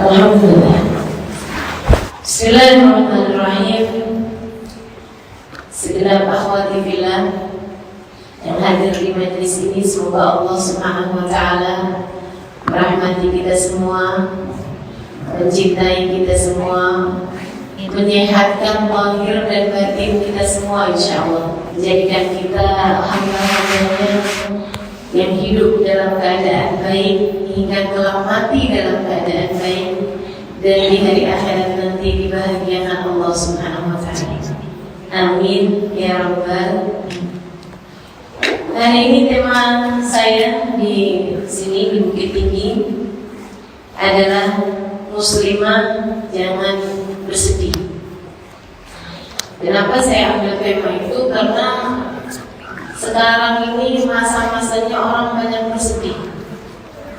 Alhamdulillah. Bismillahirrahmanirrahim. Segenap akhwati fillah yang hadir di majelis ini, semoga Allah Subhanahu wa taala merahmati kita semua, mencintai kita semua, menyehatkan zahir dan batin kita semua insyaallah. Menjadikan kita hamba-hambanya yang hidup dalam keadaan baik hingga kelak mati dalam keadaan baik, dan di hari akhirat nanti dibahagiakan Allah Subhanahu wa taala. Amin ya rabbal. Hari ini tema saya di sini di Bukit Tinggi adalah muslimah jangan bersedih. Kenapa saya ambil tema itu? Karena sekarang ini masa-masanya orang banyak bersedih.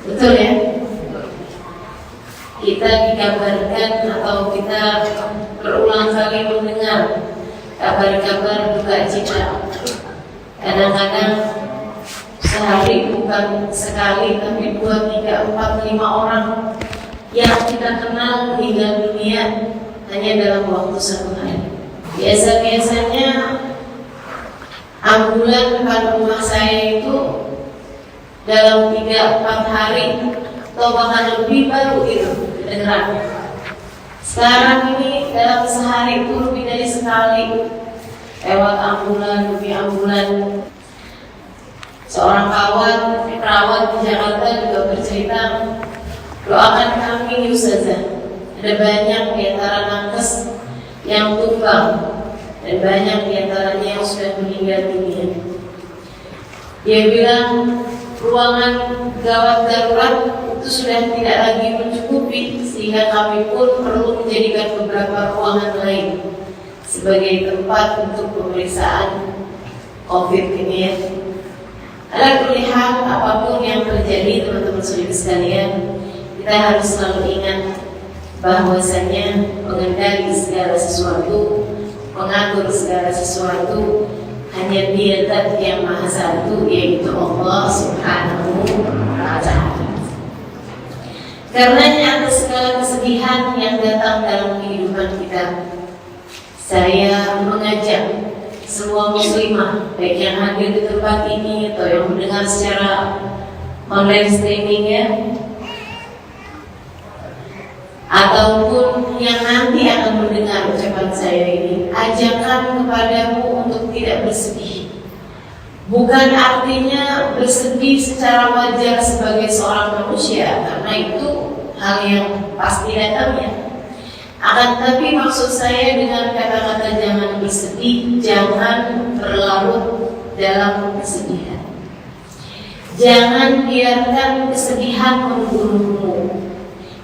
Betul ya? Kita dikabarkan atau kita berulang kali mendengar kabar-kabar duka cita. Kadang-kadang sehari bukan sekali, tapi 2, 3, 4, 5 orang yang kita kenal meninggal dunia hanya dalam waktu 1 hari. Biasa-biasanya ambulan depan rumah saya itu dalam 3-4 hari atau bahkan lebih baru itu kedengeran. Sekarang ini dalam sehari itu lebih dari sekali lewat ambulan, lebih ambulan. Seorang kawan perawat di Jakarta juga bercerita, doakan kami Ustazah, ada banyak di antara nakes yang tumbang dan banyak di antaranya yang sudah meninggal dunia. Dia bilang ruangan gawat darurat itu sudah tidak lagi mencukupi, sehingga kami pun perlu menjadikan beberapa ruangan lain sebagai tempat untuk pemeriksaan COVID ini ya. Ala kulli hal, apapun yang terjadi teman-teman saudara sekalian, kita harus selalu ingat bahwasanya mengendali segala sesuatu, mengatur segala sesuatu hanya Dia Zat yang Maha Satu, yaitu Allah Subhanahu wa taala. Karenanya atas segala kesedihan yang datang dalam kehidupan kita, saya mengajak semua muslimah, baik yang hadir di tempat ini atau yang mendengar secara online streaming ya, ataupun yang nanti akan mendengar ucapan saya ini, ajakan kepadamu untuk tidak bersedih. Bukan artinya bersedih secara wajar sebagai seorang manusia, karena itu hal yang pasti datangnya. Akan tetapi maksud saya dengan kata-kata jangan bersedih, jangan berlarut dalam kesedihan. Jangan biarkan kesedihan membunuhmu.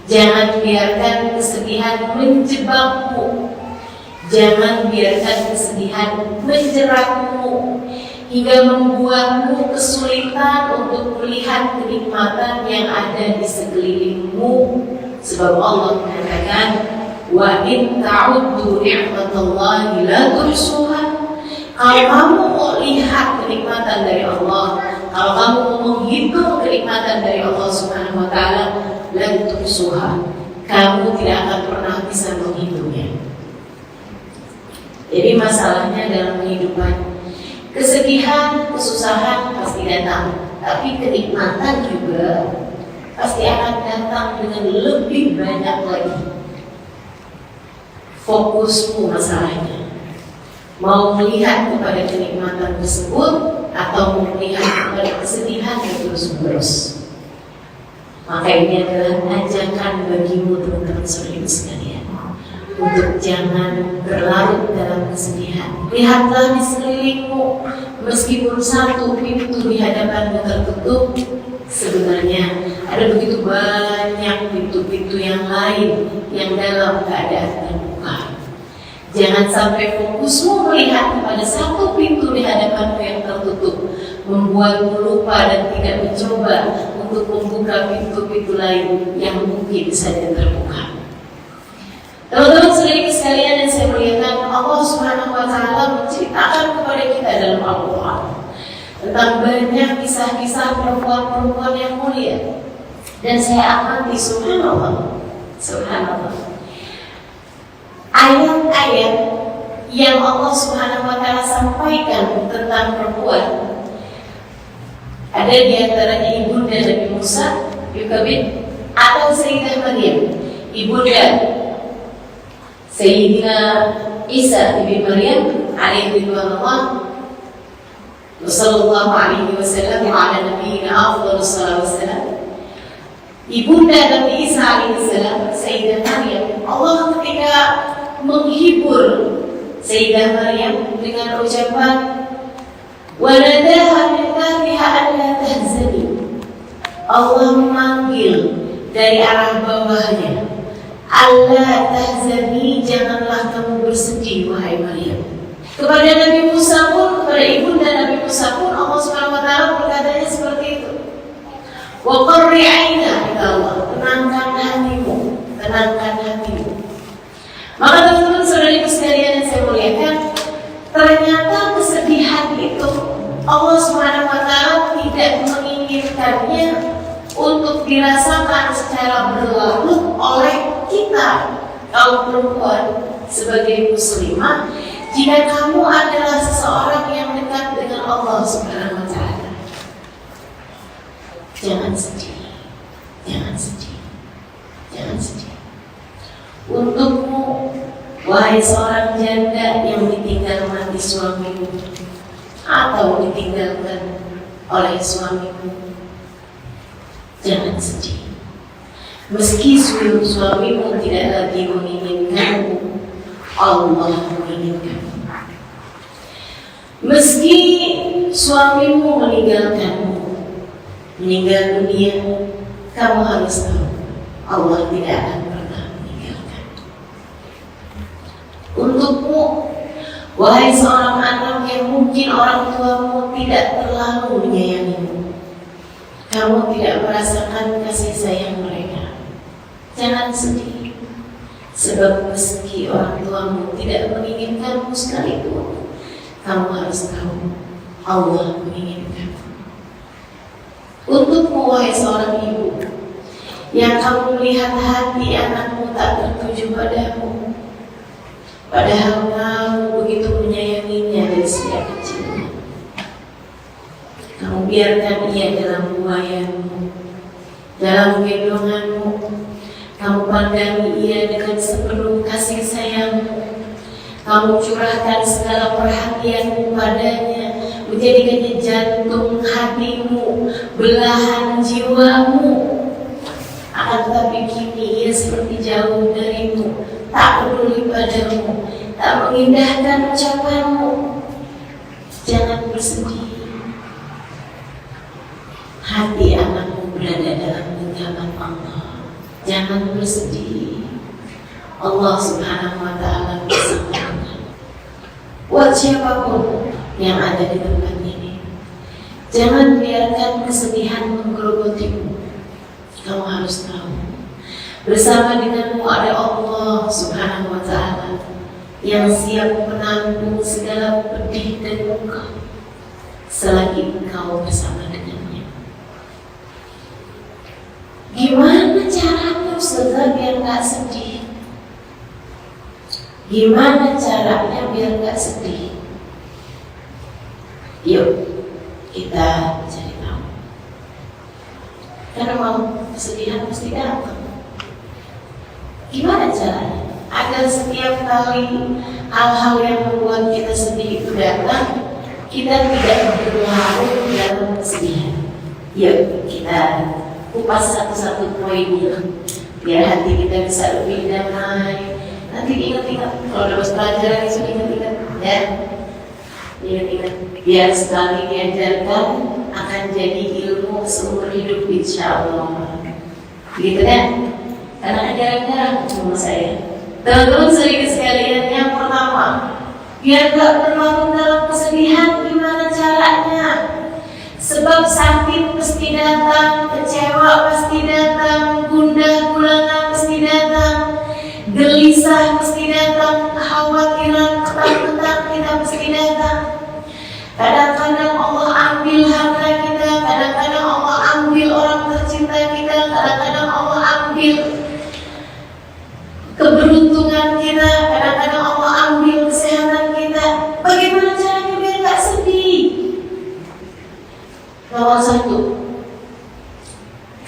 Jangan biarkan kesedihan menjebakmu. Jangan biarkan kesedihan menjeratmu hingga membuatmu kesulitan untuk melihat kenikmatan yang ada di sekelilingmu. Sebab Allah mengatakan, wa in ta'uddu ni'matallahi la tuhsuha. Kalau kamu mau lihat kenikmatan dari Allah, kalau kamu mau menghitung kenikmatan dari Allah Subhanahu wa taala, la tuhsuha, kamu tidak akan pernah bisa menghitungnya. Jadi masalahnya dalam kehidupan, kesedihan, kesusahan pasti datang, tapi kenikmatan juga pasti akan datang dengan lebih banyak lagi. Fokusmu masalahnya, mau melihat kepada kenikmatan tersebut atau melihat kepada kesedihan yang terus-menerus. Maka ini adalah ajakan bagimu teman-teman saudara sekalian, untuk jangan berlarut dalam kesedihan. Lihatlah di sekelilingmu, meskipun satu pintu di hadapanmu tertutup, sebenarnya ada begitu banyak pintu-pintu yang lain yang dalam keadaan terbuka. Jangan sampai fokusmu melihat kepada satu pintu di hadapanmu yang tertutup membuatmu lupa dan tidak mencoba untuk membuka pintu-pintu lain yang mungkin saja terbuka. Teman-teman saudari sekalian yang saya muliakan, Allah Subhanahu wa taala menceritakan kepada kita dalam Al-Qur'an tentang banyak kisah-kisah perempuan-perempuan yang mulia. Dan saya amati, subhanallah, Subhanallah. Ayat-ayat yang Allah Subhanahu wa Ta'ala sampaikan tentang perempuan, ada di antaranya ibunda Nabi Musa, Yukabid, atau Sayyidah Maryam, ibunda Sayyidina Isa ibn Maryam alaihi sallallahu alaihi wasallam wa ala nabiyina afdhalus salatu wassalam. Ibunda Nabi Isa alaihi salam, Sayyidah Maryam, Allah ketika menghibur Sayyidah Maryam dengan ucapan wa nadaha min tahtiha alla tahzani. Allah memanggil dari arah bawahnya, alla tahzani, janganlah kamu bersedih wahai Maryam. Kepada Nabi Musa pun, kepada ibunda Nabi Musa pun Allah Subhanahu wa Ta'ala berkatanya seperti itu. Wa qarri 'aina, kata Allah, tenangkan hatimu, tenangkan hatimu. Maka teman-teman saudariku sekalian yang saya muliakan, ternyata kesedihan itu Allah Subhanahu wa Ta'ala tidak menginginkannya untuk dirasakan secara berlarut oleh kita kaum perempuan sebagai muslimah, jika kamu adalah seseorang yang dekat dengan Allah Subhanahu wa Ta'ala. Jangan sedih, jangan sedih, jangan sedih. Untukmu, wahai seorang janda yang ditinggal mati suamimu atau ditinggalkan oleh suamimu, jangan sedih. Meski suamimu tidak lagi menginginkanmu, Allah menginginkanmu. Meski suamimu meninggalkanmu, meninggal dunia, kamu harus tahu Allah tidak akan pernah meninggalkan. Untukmu, wahai seorang anak yang mungkin orang tuamu tidak terlalu menyayangimu, kamu tidak merasakan kasih sayang mereka, jangan sedih. Sebab meski orang tuamu tidak menginginkanmu sekalipun, kamu harus tahu Allah menginginkanmu. Untukmu, wahai seorang ibu yang kamu melihat hati anakmu tak tertuju padamu, padahal kamu begitu menyayanginya dari sejak kecil, kamu biarkan ia dalam buayanmu, dalam gendonganmu, kamu pandangi ia dengan sepenuh kasih sayangmu, kamu curahkan segala perhatianmu padanya, menjadikannya jantung hatimu, belahan jiwamu. Akan tetapi kini ia seperti jauh darimu, tak peduli padamu, tak mengindahkan ucapanmu. Jangan bersedih. Hati anakmu berada dalam genggaman Allah. Jangan bersedih. Allah Subhanahu wa Ta'ala bersamamu. Buat siapapun yang ada di tempat ini, jangan biarkan kesedihan menggerogotimu. Kamu harus tahu, bersama denganmu ada Allah Subhanahu wa Ta'ala yang siap menanggung segala pedih dan duka selagi engkau bersama dengannya. Gimana caranya Ustazah biar gak sedih? Gimana caranya biar gak sedih? Yuk kita cari tahu. Karena mau kesedihan pasti datang. Gimana caranya agar setiap kali hal-hal yang membuat kita sedih itu datang, kita tidak berlarut dalam kesedihan? Yuk kita kupas satu-satu poinnya, biar hati kita bisa lebih damai. Nanti ingat-ingat kalau dapat pelajaran itu, ingat-ingat ya. Ingat-ingat, biar sekali diajarkan akan jadi ilmu seumur hidup insya Allah. Gitu kan? Karena jarang-jarang sama saya. Teman-teman sedikit sekalian, yang pertama, biar gak berlarut dalam kesedihan, gimana caranya? Sebab sakit pasti datang, kecewa pasti datang, gundah gulana pasti datang, gelisah pasti datang, kekhawatiran, ketakutan kita pasti datang. Kadang-kadang Allah ambil harta kita, kadang-kadang Allah ambil orang tercinta kita, kadang-kadang Allah ambil keberuntungan kita, kadang-kadang Allah ambil kesehatan kita. Bagaimana caranya biar gak sedih? Nomor satu,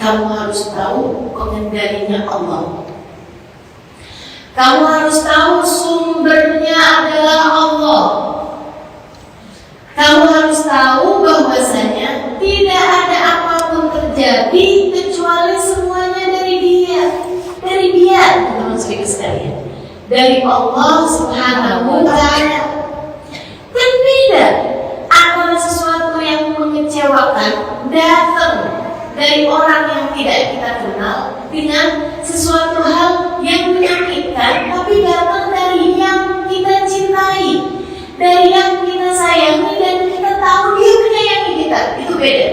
kamu harus tahu pengendalinya Allah. Kamu harus tahu sumbernya adalah Allah. Kamu harus tahu bahwasanya tidak ada apapun terjadi kecuali semuanya dari Dia. Dari Dia, teman-teman sekalian. Dari Allah Subhanahu wa Ta'ala. Dan beda antara sesuatu yang mengecewakan datang dari orang yang tidak kita kenal dengan sesuatu hal yang menyakitkan tapi datang dari yang kita cintai, dari yang kita sayangi dan kita tahu dia menyayangi kita. Itu beda.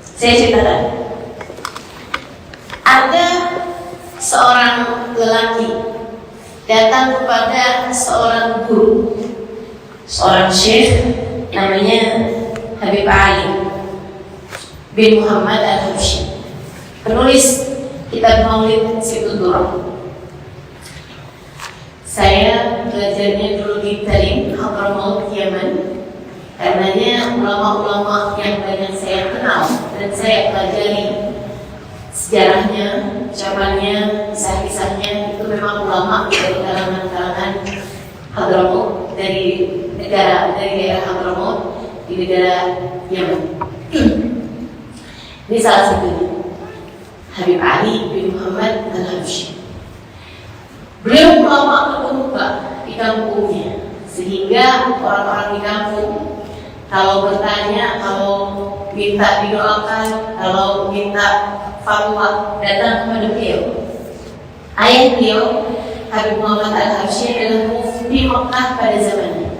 Saya ceritakan. Ada seorang lelaki datang kepada seorang guru, seorang syekh namanya Habib Ali bin Muhammad Al-Habsyi, penulis kitab Maulid Situturah. Saya belajarnya dulu di Tarim, Hadramaut, Yaman. Karenanya ulama-ulama yang banyak saya kenal dan saya pelajari sejarahnya, ucapannya, kisah-kisahnya itu memang ulama dari kalangan Hadramaut, dari daerah Hadramaut di negara Yaman. Ini salah satunya Habib Ali bin Muhammad Al-Habsyi. Beliau ulama terkemuka di kampungnya, sehingga orang-orang di kampung kalau bertanya, kalau minta didoakan, kalau minta fatwa, datang kepada beliau. Ayah beliau Habib Muhammad Al-Habsyi adalah mufti Mekah pada zamannya.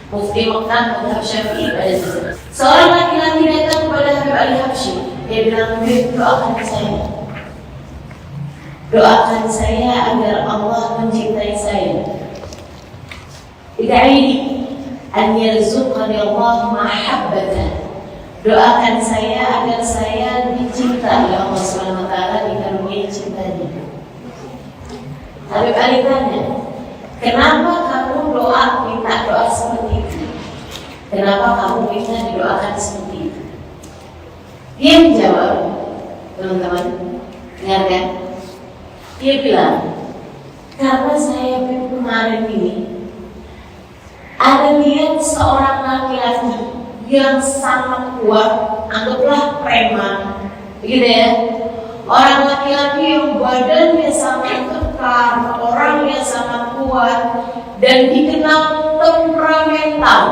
Mufti Mekah mazhab Syafi'i pada zamannya. Seorang laki-laki datang kepada Habib Al-Habsyi. Dia bilang, doakan saya. Doakan saya agar Allah mencintai saya. Ida'ini an yarzuqani Allah mahabbatan. Doakan saya agar saya dicinta oleh Allah Subhanahu wa Ta'ala, dikaruniai cintanya. Habib Ali tanya, kenapa kamu minta doa seperti itu? Kenapa kamu minta didoakan seperti itu? Dia menjawab, teman-teman, dengarkan. Dia bilang, karena saya kemarin ini ada lihat seorang laki-laki yang sangat kuat, anggaplah preman, begitu ya. Orang laki-laki yang badannya sangat kekar, orang yang sangat kuat dan dikenal temperamental,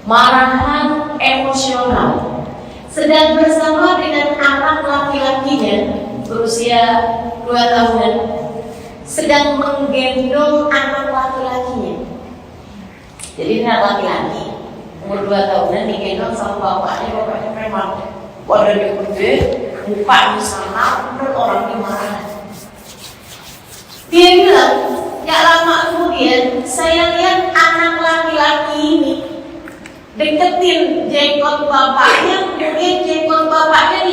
marahan, emosional. Sedang bersama dengan anak laki-lakinya berusia 2 tahunan, sedang menggendong anak laki-lakinya. Jadi ini anak laki-laki umur 2 tahunan digendong sama bapaknya preman, badannya gede, mukanya sama, dan orangnya marah. Dia bilang, gak lama kemudian saya lihat anak laki-laki ini deketin jenggot bapaknya, kemudian jenggot bapaknya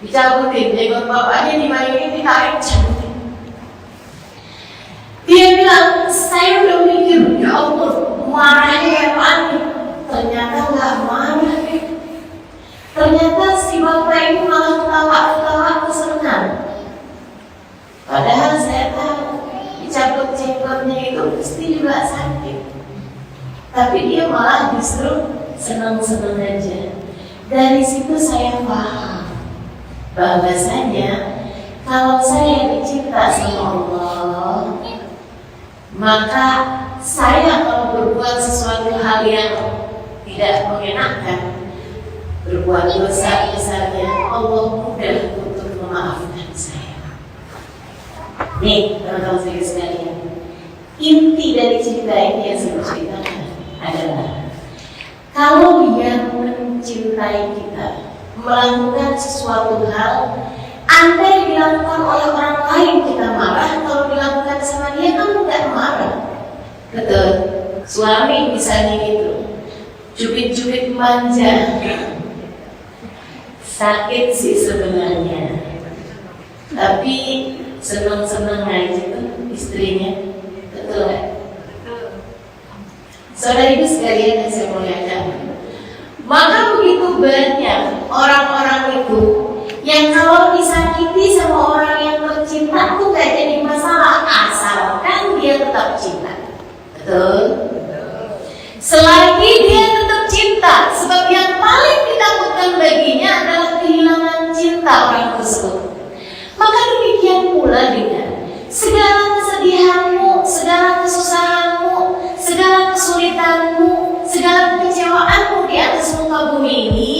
dicabutin, jenggot bapaknya dimainin, ditarik, cabutin. Dia bilang, saya udah mikir, ya Allah, marahnya kayak panik. Ternyata nggak marah. Ternyata si bapak ini malah ketawa-ketawa kesenangan. Padahal saya tahu dicabut jenggotnya itu pasti juga sakit. Tapi dia malah justru senang-senang aja. Dari situ saya paham bahwasanya kalau saya dicinta sama Allah, maka saya kalau berbuat sesuatu hal yang tidak mengenakan, berbuat dosa besarnya, Allah mudah untuk memaafkan saya. Nih teman-teman sekalian, inti dari cerita ini yang saya ceritakan adalah kalau Dia mencintai kita, melakukan sesuatu hal, andai dilakukan oleh orang lain kita marah, kalau dilakukan sama Dia kan tidak marah. Betul. Suami misalnya gitu, cubit-cubit manja, sakit sih sebenarnya, tapi senang-senang ngaji tuh istrinya, betul nggak? Saudara-ibu sekalian yang saya muliakan, maka begitu banyak orang-orang itu yang kalau disakiti sama orang yang tercinta tuh gak jadi masalah asalkan dia tetap cinta, betul? Selagi dia tetap cinta, sebab yang paling ditakutkan baginya adalah kehilangan cinta orang tersebut. Maka demikian pula dengan segala kesedihanmu, segala kesusahanmu, segala kesulitanmu, segala kekecewaanmu di atas muka bumi ini,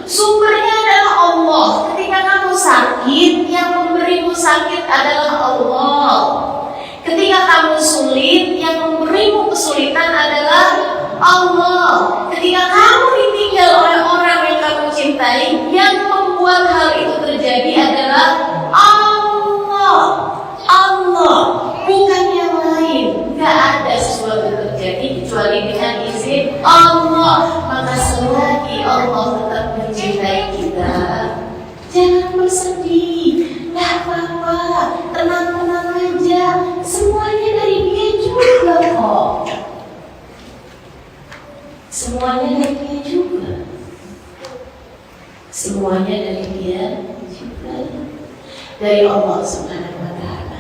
sumbernya adalah Allah. Ketika kamu sakit, yang memberimu sakit adalah Allah. Ketika kamu sulit, yang memberimu kesulitan adalah Allah. Ketika kamu ditinggal oleh orang yang kamu cintai, yang membuat hal itu terjadi adalah Allah. Allah, bukan yang lain. Gak ada sesuatu terjadi kecuali dengan izin Allah. Maka selagi Allah tetap mencintai kita, jangan bersedih, gak apa-apa, tenang-tenang aja. Semuanya dari Dia juga kok. Semuanya dari Dia juga. Semuanya dari Dia juga. Dari Allah Subhanahu wa Ta'ala.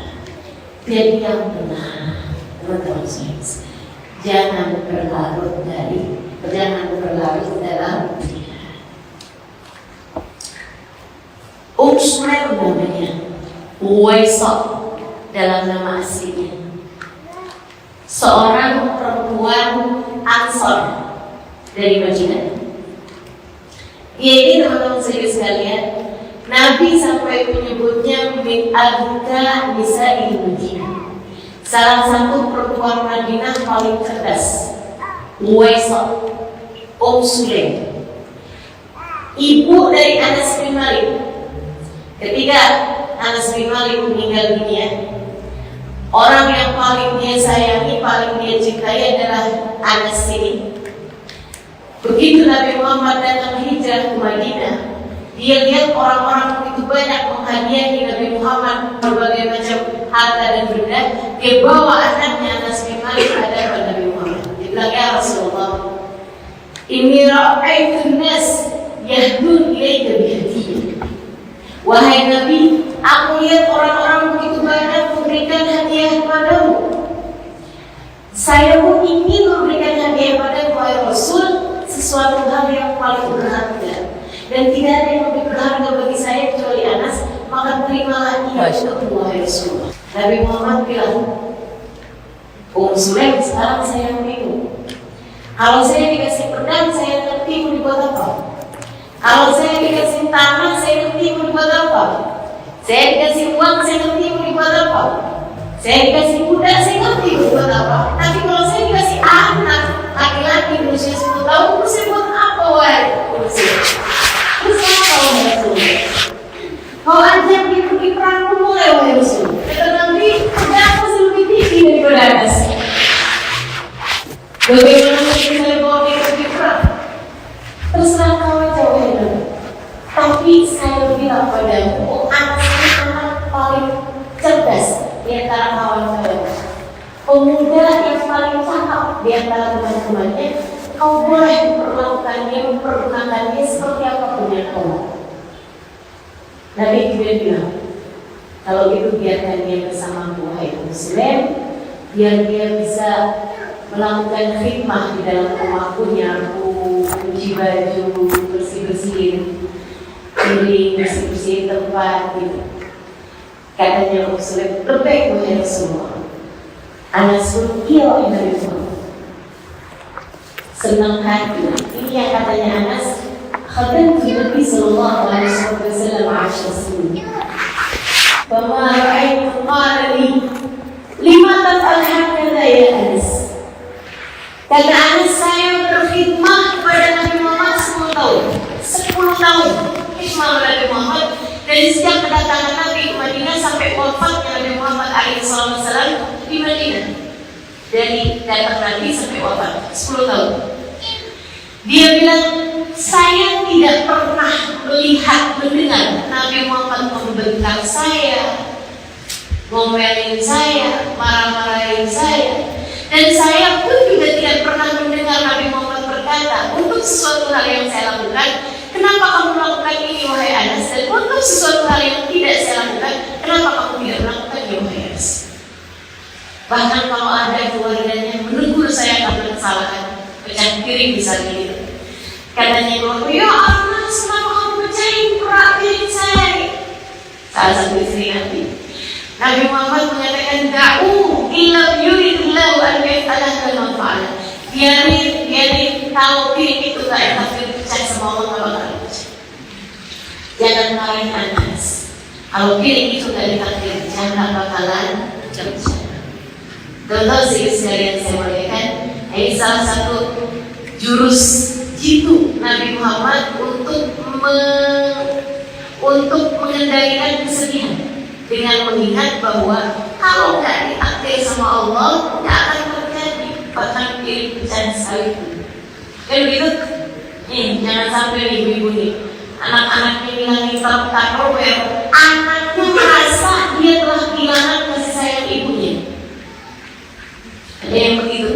Jadi yang benar, teman-teman saya, jangan berlarut dalam dunia. Sulaim namanya, Uwaisah dalam nama aslinya, seorang perempuan Ansor dari Madinah. Dia ini teman-teman saya sekalian, Nabi sampai menyebutnya min abka nisa'il Madinah, salah satu perempuan Madinah paling cerdas. Uwaisah, Sulaim, ibu dari Anas bin Malik. Ketika Anas bin Malik meninggal dunia, orang yang paling dia sayangi, paling dia cintai adalah Anas ini. Begitu Nabi Muhammad datang hijrah ke Madinah, dia lihat orang-orang begitu banyak menghadiahi Nabi Muhammad berbagai macam harta dan benda. Dia bawa anaknya Anas bin Malik hadapan Nabi Muhammad. Dia bilang, ya Rasulullah, inni ra'aitu nas yahdun ilaika bihadiyah. Wahai Nabi, aku lihat orang-orang begitu banyak memberikan hadiah kepadamu. Saya pun ingin memberikan hadiah padamu, wahai Rasul, sesuatu hal yang paling berharga. Dan tidak ada yang lebih berharga bagi saya kecuali Anas. Maka terimalah ia untukmu, wahai Rasulullah. Nabi Muhammad bilang, Sulaim, sekarang saya yang bingung. Kalau saya dikasih pedang, saya ngerti mau dibuat apa? Kalau saya dikasih tanah, saya ngerti mau dibuat apa? Saya dikasih uang, saya ngerti mau dibuat apa? Saya dikasih kuda, saya ngerti mau dibuat apa? Tapi kalau saya dikasih anak laki-laki berusia 10 tahun, terus saya buat apa, wahai Rasul? Terus apa, wahai Rasul? Kau ajak dia pergi perang mulai, wahai Rasul. Kata Nabi, pedang masih lebih tinggi daripada Anas. Bagaimana mungkin saya bawa dia pergi perang? Terserah kau aja, wahai Nabi. Tapi saya bilang padamu, Anas ini anak paling cerdas di antara kawan saya. Pemuda yang paling cakap di antara teman-temannya. Kau boleh mempergunakannya seperti apapun yang kau mau. Nabi kemudian bilang, kalau gitu biarkan dia bersama wahai Muslim, biar dia bisa melakukan khidmah di dalam rumahku, nyapu, cuci baju, bersih-bersihin piring, bersih-bersihin tempat gitu. Katanya Muslim, lebih wahai Rasulullah. Anas pun iya wahai Nabi Muhammad. Senang hati. Ini yang katanya Anas, khadamtu Nabi sallallahu alaihi wasallam 10 sinin. Fama ra'aitu qala li lima taf'al hakadha ya Anas. Kata Anas, saya berkhidmah kepada Nabi Muhammad 10 tahun. 10 tahun khidmah Nabi Muhammad dari sejak kedatangan Nabi ke Madinah sampai wafatnya Nabi Muhammad SAW di Madinah. Dari datang Nabi sampai wafat 10 tahun. Dia bilang, saya tidak pernah melihat, mendengar Nabi Muhammad membentang saya, ngomelin saya, marah-marahin saya. Dan saya pun juga tidak pernah mendengar Nabi Muhammad berkata, untuk sesuatu hal yang saya lakukan, kenapa kamu melakukan ini wahai Anas? Dan untuk sesuatu hal yang tidak saya lakukan, kenapa kamu tidak melakukan ini wahai Anas? Bahkan kalau ada keluarganya menegur saya karena kesalahan, pecah piring misalnya gitu, katanya keluarga, ya Anas, kenapa kamu pecahin perak piring saya? Salah satu istri Nabi Muhammad mengatakan, da'u illa yuridillahu an yaf'ala ma fa'ala. Biarin kalau piring itu gak takdir pecah sama Allah, gak bakal pecah. Jangan marahin Anas. Kalau piring itu gak ditakdir pecah, gak bakalan pecah. Contoh sekalian saya muliakan, ini salah satu jurus jitu Nabi Muhammad untuk mengendalikan kesedihan, dengan mengingat bahwa kalau nggak ditakdir sama Allah nggak akan terjadi, bahkan piring pecah sekalipun. Kan begitu? Jangan sampai ibu-ibu nih, anak-anaknya bilangin Tupperware, anaknya merasa dia telah kehilangan kasih sayang ibunya. Ada yang begitu,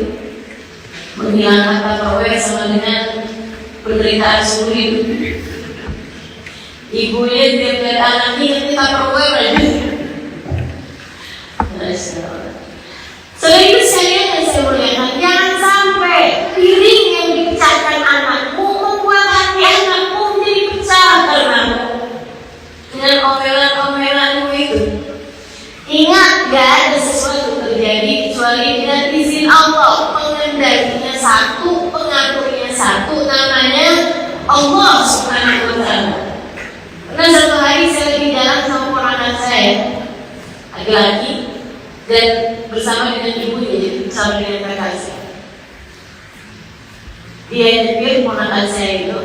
menghilangkan Tupperware sama dengan penderitaan seumur hidup. Ibunya dia lihat anaknya ngerti Tupperware aja. Selain itu saya muliakan, jangan sampai piring yang dipecahkan anakmu membuat hati anakmu menjadi pecah karena dengan omelan-omelanmu itu. Ingat, gak ada sesuatu terjadi kecuali dengan izin Allah. Pengendalinya satu, pengaturnya satu, namanya Allah Subhanahu wa Ta'ala. Karena satu hari saya lagi jalan sama ponakan saya, laki-laki, dan bersama dengan ibunya, jadi bersama dengan kakak saya. Dia nyetir, ponakan saya itu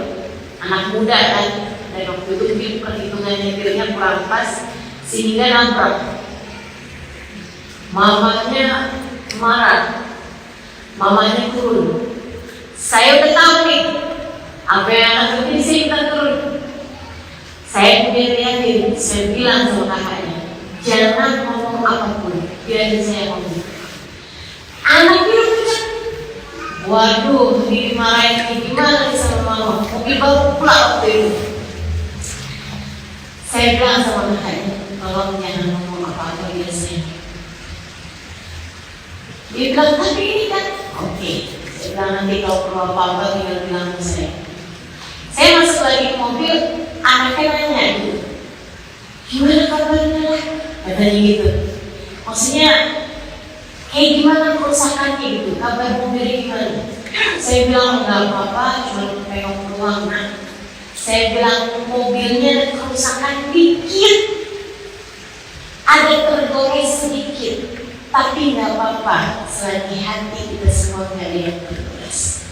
anak muda kan, dan waktu itu mungkin perhitungan nyetirnya kurang pas sehingga nabrak. Mamanya marah, mamanya turun. Saya udah tahu nih apa yang akan terjadi, saya minta turun. Saya kemudian lihatin, saya bilang sama kakaknya, jangan ngomong apapun, biar saya ngomong. Anak itu kecil, waduh, dimarahin gimana nih sama mama? Mobil baru pulang waktu itu. Saya bilang sama kakaknya, tolong jangan ngomong apa-apa biar saya. Dia bilang, tapi ini kan, oke. Saya bilang nanti kalau perlu apa-apa tinggal bilang ke saya. Saya masuk lagi ke mobil, anaknya nanya gitu, gimana kabarnya lah? Katanya gitu. Maksudnya, gimana kerusakannya gitu, kabar mobilnya gimana? Saya bilang nggak apa-apa, cuma pengen doang. Nah, saya bilang mobilnya kerusakan dikit, ada tergores sedikit, tapi nggak apa-apa, selagi hati kita semua nggak ada yang tergores.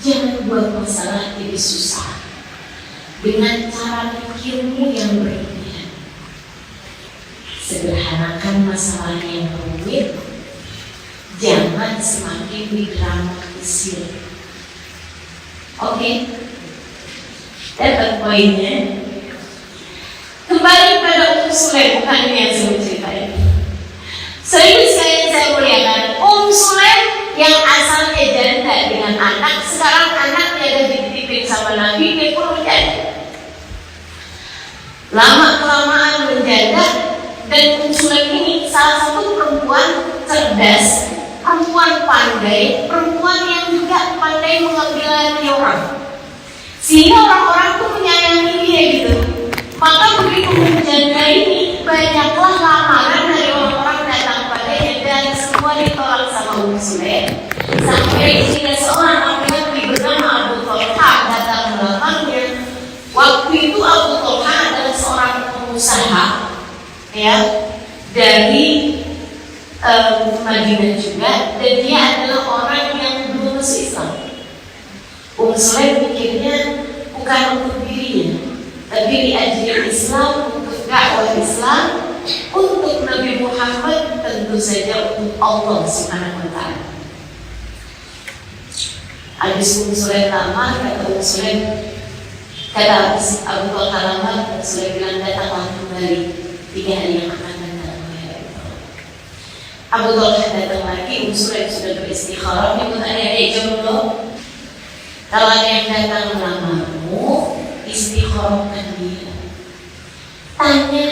Jangan buat masalah jadi susah dengan cara pikirmu yang berlebihan. Sederhanakan masalahnya yang rumit, jangan semakin didramatisir. Oke? Dapat poinnya. Kembali pada Sulaim, bukan ini yang saya ceritain. Sering sekali saya muliakan, Sulaim yang asalnya janda dengan anak, sekarang anaknya ada dititipin sama Nabi, dia pun menjanda. Lama-kelamaan menjanda, dan Sulaim ini salah satu perempuan cerdas, perempuan pandai, perempuan yang juga pandai mengambil hati orang, sehingga orang-orang tuh menyayangi dia gitu. Maka begitu menjanda ini, banyaklah lamaran dari orang-orang datang padanya dan semua ditolak sama Sulaim. Sampai jika seorang laki-laki bernama Abu Thalha datang melamarnya. Waktu itu Abu Thalha adalah seorang pengusaha, ya, dari Madinah juga, dan dia adalah orang yang belum masuk Islam. Sulaim pikirnya bukan untuk dirinya, tapi diajari Islam, untuk dakwah Islam, untuk Nabi Muhammad, tentu saja untuk Allah Subhanahu wa Ta'ala. Habis Sulaim lama, kata Sulaim, kata Abu Thalha lama, Sulaim bilang datanglah kembali. 3 hari yang akan datang. Abu Talha datang lagi, Sulaim sudah beristikharah. Ikut adik-adik jomblo, kalau ada yang datang melamamu, istikharahkan dia. Tanya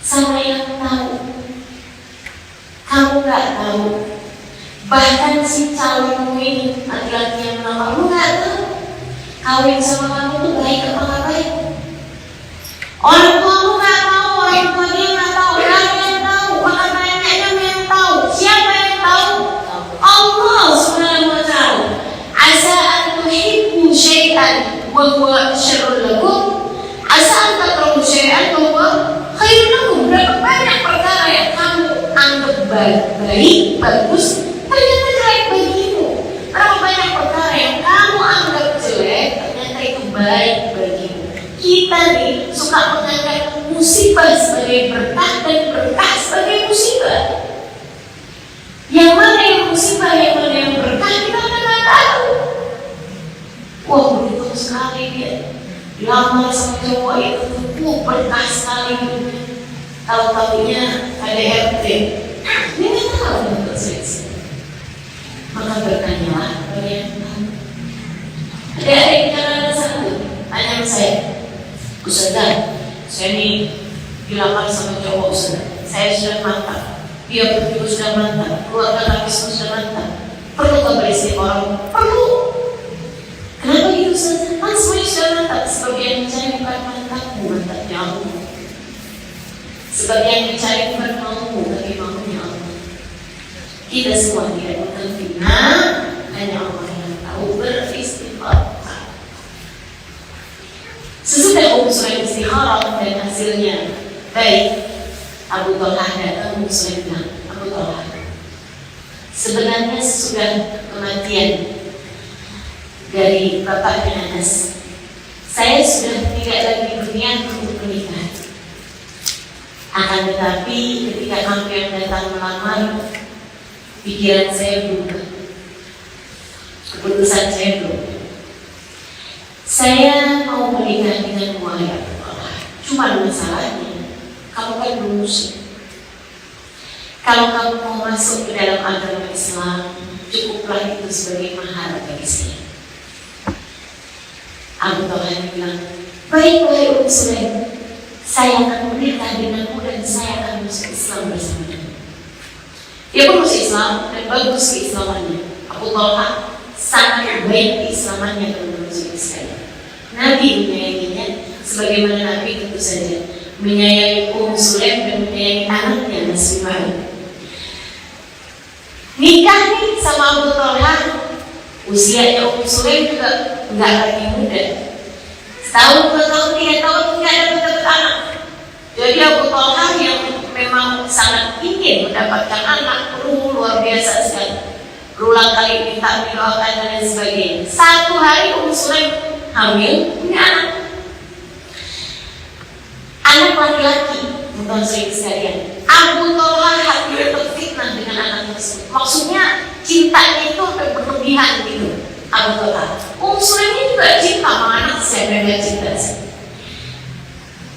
sama yang tahu. Kamu gak tahu, bahkan si calonmu ini, laki-laki yang melamamu gak tahu kawin sama kamu tuh baik apa gak baik. Orang tuamu gak tahu, orang tua dia gak tahu, kamu yang tahu, bahkan neneknya yang tahu. Siapa yang tahu? Allah Subhanahu wa ta'ala. Asa an tuhibbu syai'an wa huwa syarrun lakum, asa an takrahu syai'an wa huwa khairun lakum. Berapa banyak perkara yang kamu anggap baik, bagus, ternyata jelek bagimu. Berapa banyak perkara yang kamu anggap jelek, ternyata itu baik bagimu. Kita nih suka menganggap musibah sebagai berkah dan berkah sebagai musibah. Yang mana yang musibah, yang mana yang berkah, kita nggak tahu. Wah, beruntung sekali dia dilamar sama cowok itu, berkah sekali hidupnya. Tahu-tahunya ada RT, dia nggak tahu untuk seleksi. Maka berkahnya lah yang tahu. Ada yang cara satu, tanya saya, Ustazah, saya ini dilamar sama cowok Ustazah, saya sudah mantap, dia berdua sudah mantap, keluarga kami sudah mantap, perlu gak beristikharah? Perlu. Kenapa gitu Ustazah? Kan semuanya sudah mantap. Sebagian mencari bukan mantapmu, mantapnya Allah. Sebagian mencari bukan maumu, tapi maunya Allah. Kita semua tidak mengertinya, hanya Allah yang tahu. Beristikharah. Sesudah Sulaim istikharah dan hasilnya baik, Abu Talha datang. Sulaim bilang, Abu Talha, sebenarnya sesudah kematian dari bapaknya Anas, saya sudah tidak lagi berniat untuk menikah. Akan tetapi ketika kamu yang datang melamar, pikiran saya berubah, keputusan saya berubah. Saya mau menikah dengan wahai Abu Talha. Cuma masalahnya, kamu kan belum muslim. Kalau kamu mau masuk ke dalam agama Islam, cukuplah itu sebagai mahar bagi saya. Abu Talha bilang, baik wahai Sulaim, saya akan menikah denganmu dan saya akan masuk Islam bersama denganmu. Dia pun masuk Islam dan bagus keislamannya. Abu Talha sangat baik keislamannya teman-teman sekalian. Nabi menyayanginya sebagaimana Nabi tentu saja menyayangi Sulaim dan menyayangi anaknya Nasibah. Nikah nih sama Abu Talha, usianya Sulaim juga enggak lagi muda. Setahun, 2 tahun, 3 tahun enggak dapat anak. Jadi Abu Talha yang memang sangat ingin mendapatkan anak, luar biasa sekali. Berulang kali minta didoakan dan lain sebagainya. Satu hari Sulaim hamil, punya anak. Anak laki-laki, bukan sering sekalian. Abu Talha hati terfitnah dengan anak tersebut. Maksudnya cintanya itu berlebihan gitu. Abu Talha, Sulaim ini juga cinta sama anak saya, benar cinta sih.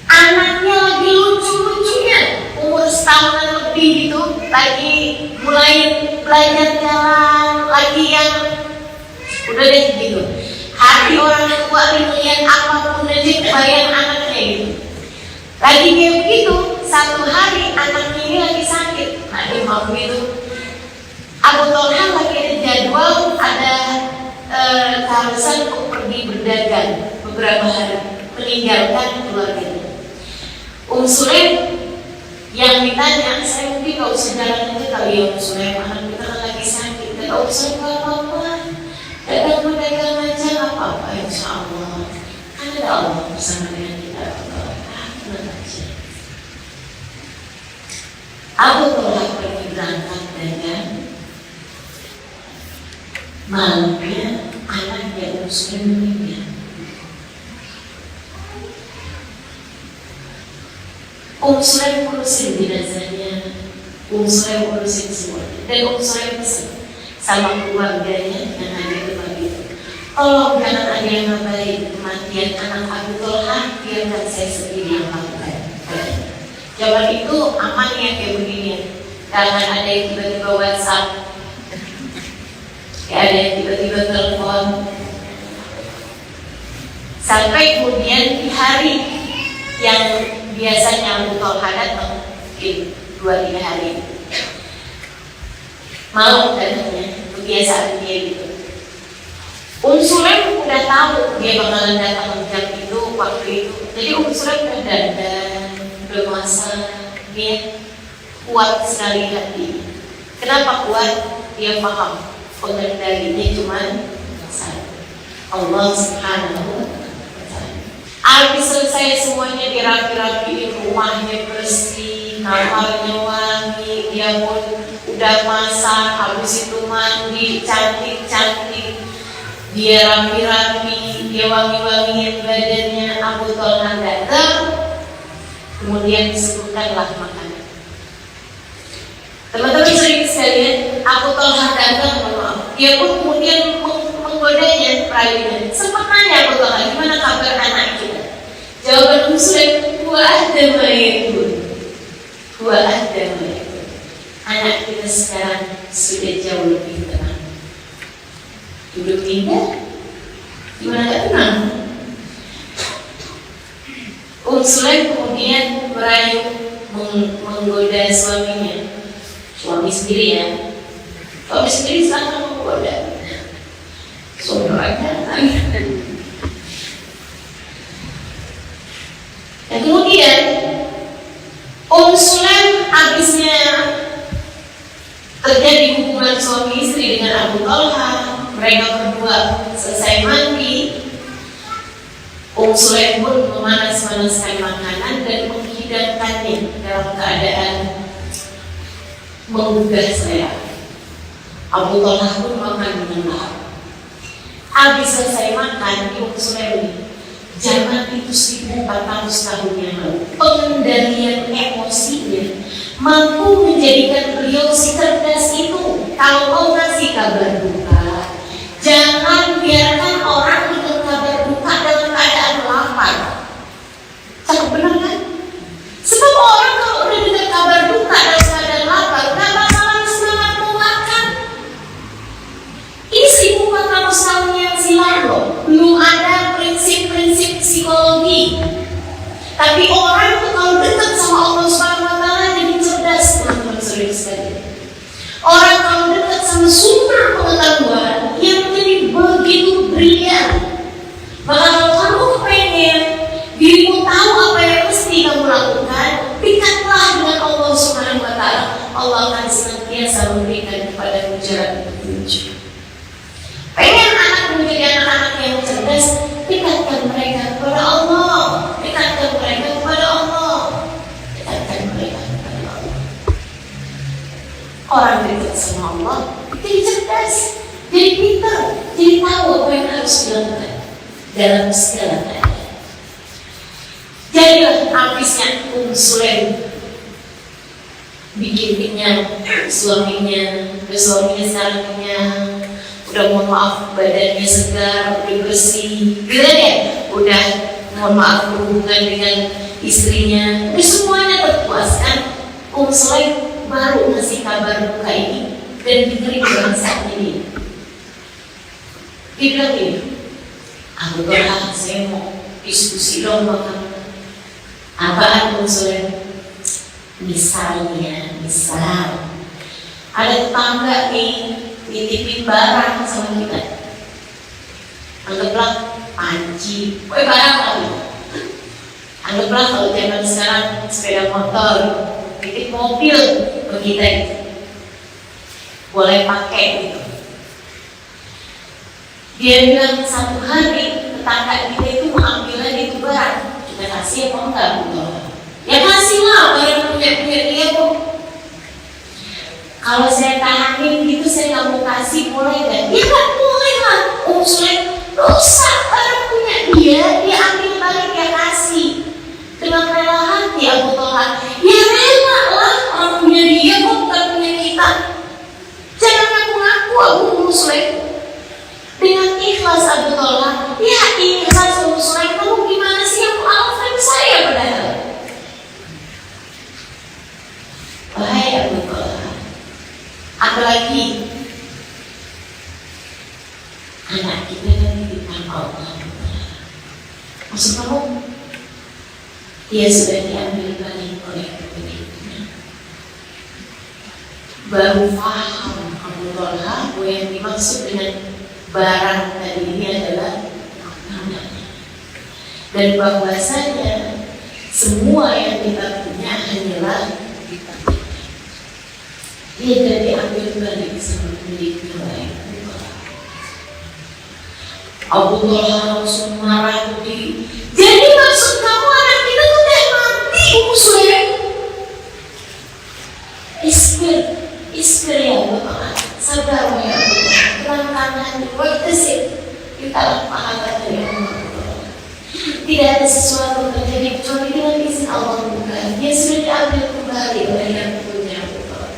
Anaknya lagi lucu-lucunya, umur setahunan lebih gitu, lagi mulai belajar jalan, lagi yang udah deh gitu. Hati orang tua melihat apapun aja kebayang anaknya gitu. Lagi kayak begitu, satu hari anaknya ini lagi sakit, lagi mau gitu. Abu Talha lagi ada jadwal, ada keharusan untuk pergi berdagang beberapa hari, meninggalkan keluarganya. Sulaim yang ditanya, saya mungkin gak usah jalan aja kali ya Sulaim, anak kita kan lagi sakit. Gak usah gak apa-apa, dagang berdagang aja gak apa-apa, insya Allah. Kan ada Allah bersama dengan kita. Abu Talha pergi berangkat dagang. Malamnya anaknya Sulaim meninggal. Sulaim urusin jenazahnya, Sulaim urusin semuanya. Dan Sulaim pesan sama keluarganya yang ada di tempat itu, tolong jangan ada yang ngabari kematian anak Abu Talha, biarkan saya sendiri yang lakukan. Zaman itu aman ya kayak begini. Jangan ada yang tiba-tiba WhatsApp, kayak ada yang tiba-tiba telepon. Sampai kemudian di hari yang biasanya Abu Talha datang, mungkin 2-3 hari, mau datangnya, kebiasaan dia gitu. Sulaim udah tahu dia bakalan datang jam itu, waktu itu. Jadi Sulaim udah dandan, udah masak, dia kuat sekali hati. Kenapa kuat? Dia paham pengendalinya cuma satu, Allah Subhanahu wa Ta'ala. Habis selesai semuanya dirapi-rapiin, rumahnya bersih, kamarnya wangi, dia pun udah masak, habis itu mandi cantik-cantik, dia rapi-rapi, dia wangi-wangiin badannya. Abu Talha datang, kemudian disebutkanlah makanan. Teman-teman sering sekalian, Abu Talha datang, dia pun kemudian menggodanya, perayunya. Sempat nanya Abu Talha, gimana kabar anak kita? Jawaban Sulaim, huwa ahdama yakun, huwa ahdama yakun. Anak kita sekarang sudah jauh lebih tenang. Hidup indah, gimana gak tenang? Sulaim kemudian merayu menggoda suaminya, suami sendiri ya. Suami sendiri sangat menggoda. Saudaranya dan kemudian Sulaim habisnya terjadi hubungan suami istri dengan Abu Talha, mereka berdua selesai mandi. Sulaim pun memanas-manaskan makanan dan menghidangkannya dalam keadaan menggugah selera. Abu Talha pun makan dengan lahap. Habis selesai makan, Sulaim, zaman itu 1400 tahun yang lalu, pengendalian emosinya mampu menjadikan beliau si cerdas itu. Kalau mau ngasih kabar duka, jangan biarkan orang dengar kabar duka dalam keadaan lapar. Cakep benar kan? Sebab orang kalau udah dengar kabar duka dalam keadaan lapar, gak bakalan semangat mau makan. Ini 1400 tahun yang silam loh, belum ada prinsip-prinsip psikologi. Tapi orang tuh kalau dekat sama Allah Subhanahu wa Ta'ala jadi cerdas, teman-teman sekalian. Orang kalau dekat sama sumber pengetahuan yang menjadi begitu brilian. Maka kalau kamu pengen dirimu tahu apa yang mesti kamu lakukan, dekatlah dengan Allah Subhanahu wa Ta'ala. Allah akan senantiasa memberikan kepada jalan petunjuk. Pengen anak menjadi anak-anak yang cerdas, dekatkan mereka kepada Allah, dekatkan mereka kepada Allah, dekatkan mereka kepada Allah. Orang dekat sama Allah jadi cerdas, jadi pintar, jadi tahu apa yang harus dilakukan dalam segala keadaan. Jadilah habisnya Sulaim bikin kenyang suaminya sekarang kenyang. Udah mohon maaf badannya segar, udah bersih, gitu ya. Udah mohon maaf berhubungan dengan istrinya, udah semuanya terpuaskan. Sulaim baru ngasih kabar duka ini dan dengerin bangsanya ini. Dia bilang ini, Abu Talha, saya mau diskusi dong sama kamu. Apaan Sulaim? Misal ada tetangga nih nitipin barang sama kita, anggaplah panci, barang lagi. Anggaplah kalau zaman sekarang sepeda motor, titip mobil ke kita itu boleh pakai gitu. Dia bilang satu hari tetangga kita itu mengambilnya itu barang, kita kasih apa enggak? Ya kasih lah, barang punya dia kok. Kalau saya tahanin gitu, saya nggak mau kasih, boleh gak? Ya nggak boleh lah. Sulaim rusak barang punya dia ambil balik, dia kasih dengan rela hati. Abu Talha, ya rela lah, orang punya dia kok, bukan punya kita. Jangan ngaku-ngaku Abu Sulaim. Dengan ikhlas Abu Talha, ya ikhlas Sulaim, kamu gimana sih yang maafkan saya padahal? dia sudah diambil balik oleh pemiliknya. Baru paham Abu Talha bahwa yang dimaksud dengan barang tadi ini adalah tangannya, dan bahwasanya semua yang kita punya hanyalah kita. Dia sudah diambil balik sama pemiliknya oleh Abu Talha langsung marah berdiri. Jadi maksud kamu anak kita tuh udah mati, Ummu Sulaim? Isbir ya Bapak, sabar ya Bapak, tenangkan hati, waktasib, kita lakukan dari Allah. Tidak ada sesuatu terjadi kecuali dengan izin Allah, bukan? Dia sudah diambil kembali oleh yang punya Bapak.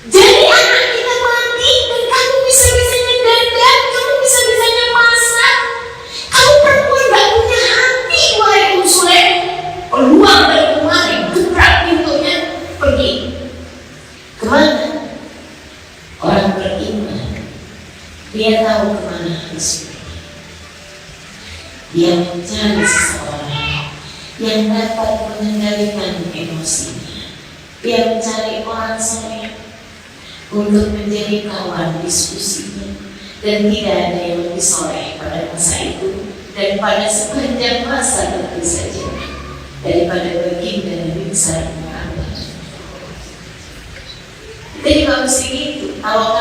Jadi anak kita mati dan kamu bisa-bisanya dandan, kamu bisa-bisanya masak. Kamu perempuan gak punya hati, wahai Ummu Sulaim. Keluar dari kemari, gebrak pintunya, pergi. Kemana? Orang beriman, dia tahu kemana harus pergi. Dia mencari seseorang yang dapat mengendalikan emosinya. Dia mencari orang soleh untuk menjadi kawan diskusinya, dan tidak ada yang lebih soleh pada masa itu dan pada sepanjang masa tentu saja daripada baginda Nabi besar Muhammad. Jadi kalau segitu, kalau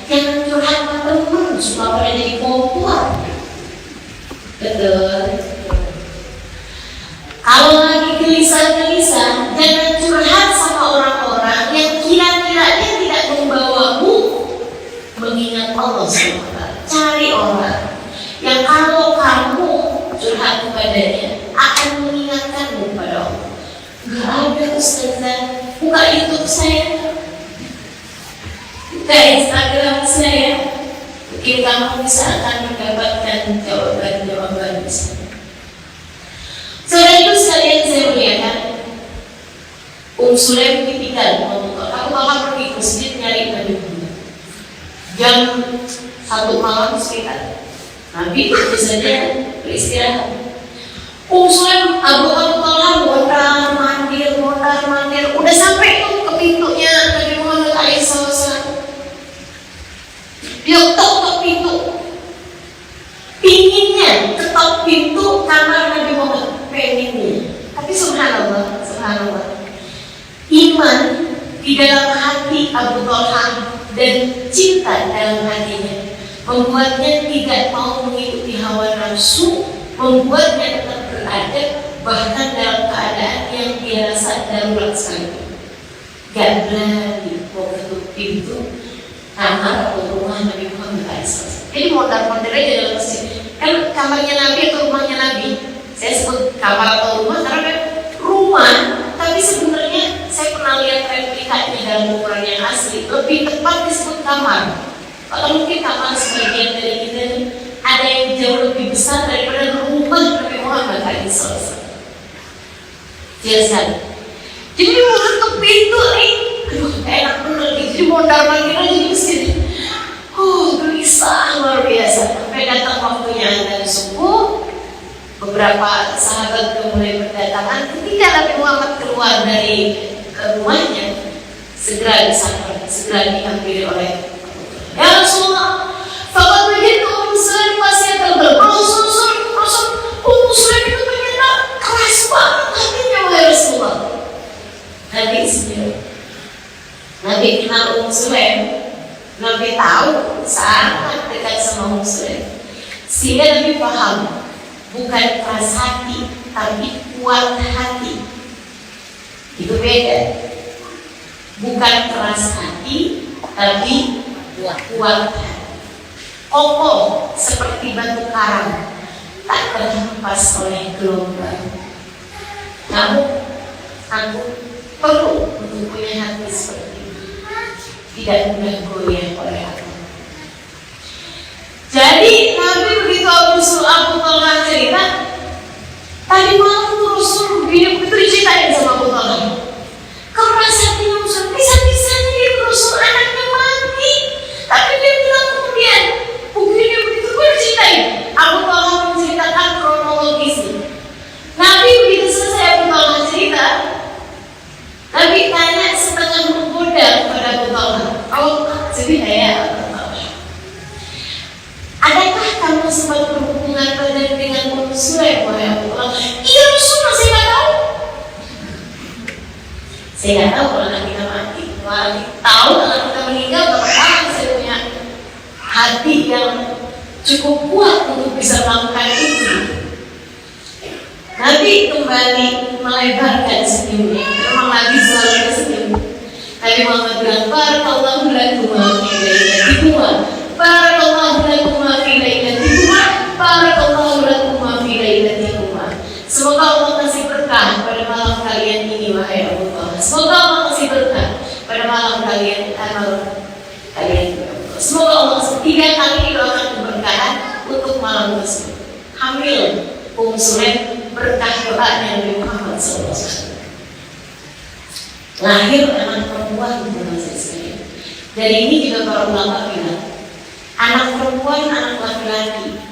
jangan curhat sama teman, cuma pada jadi kompor. Betul. Kalau lagi gelisah-gelisah, jangan curhat sama orang-orang yang kira-kiranya tidak membawamu mengingat Allah SWT. Cari orang yang kalau kamu curhat kepadanya akan mengingatkanmu pada Allah. Gak ada Ustazah, buka YouTube saya, buka Instagram saya, mungkin kamu bisa akan mendapatkan jawaban-jawaban di sana. Saudara itu sekalian saya muliakan, Ummu Sulaim ditinggal ngomong, aku bakal pergi ke masjid nyari Nabi Muhammad. Jam 1 malam sekitar, Nabi tentu saja beristirahat. Ummu Sulaim Abu Talha mondar-mandir, udah sampai tuh ke pintunya Nabi Muhammad SAW. Dia ketok pintu, pinginnya ketok pintu kamar Nabi Muhammad, pengennya. Tapi subhanallah, iman di dalam hati Abu Talha dan cinta dalam hatinya membuatnya tidak mau mengikuti hawa nafsu, membuatnya tetap berada bahkan dalam keadaan yang dia rasa darurat sekali. Gak berani mau ketuk pintu kamar atau rumah Nabi Muhammad SAW. Jadi mondar-mandir aja dalam masjid. Kan kamarnya Nabi atau rumahnya Nabi, saya sebut kamar atau rumah karena kan rumah, tapi sebenarnya saya pernah lihat replikanya dalam ukuran yang asli, lebih tepat disebut kamar. Kalau mungkin kamar sebagian dari kita ini ada yang jauh lebih besar daripada rumah Nabi Muhammad SAW. Jelas. Jadi mau ketuk pintu nih, aduh enak bener nih. Jadi mondar-mandir aja di sini. Gelisah luar biasa. Sampai datang waktunya azan subuh, beberapa sahabat mulai berdatangan. Ketika Nabi Muhammad keluar dari rumahnya, segera disapa, segera dihampiri oleh ya Rasulullah. Fakat begitu Ummu Sulaim masih terbel. Rasul Ummu Sulaim itu ternyata keras banget hatinya, wahai Rasulullah. Nabi sendiri, Nabi kenal Ummu Sulaim, Nabi tahu sangat dekat sama Ummu Sulaim, sehingga Nabi paham bukan keras hati tapi kuat hati. Itu beda. Bukan keras hati tapi kuat hati. Kokoh seperti batu karang, tak terhempas oleh gelombang. Namun aku perlu untuk punya hati seperti ini, tidak mudah goyah oleh aku. Jadi Nabi begitu Abu Talha cerita, tadi malam tuh Rasul begitu diceritain sama Abu Talha. Keras hatinya Rasul, bisa-bisanya itu Rasul anaknya mati, tapi dia bilang kemudian, begini begitu gue diceritain. Abu Talha menceritakan kronologisnya. Saya nggak tahu kalau anak kita mati, kalau tahu anak kita meninggal, bagaimana saya punya hati yang cukup kuat untuk bisa melakukan itu. Nanti kembali melebarkan senyumnya, memang lagi selalu senyum. Nabi Muhammad bilang, barakallahu lakuma fi lailatikuma, barakallahu lakuma fi lailatikuma, barakallahu lakuma fi lailatikuma. Semoga Allah kasih berkah pada malam kalian ini, wahai Allah. Semoga Allah kasih berkah pada malam kalian, semoga Allah 3 kali didoakan keberkahan untuk malam tersebut. Hamil Sulaim berkah doanya Nabi Muhammad SAW. Lahir anak perempuan sekalian. Dari ini juga para ulama bilang, anak perempuan, anak laki-laki,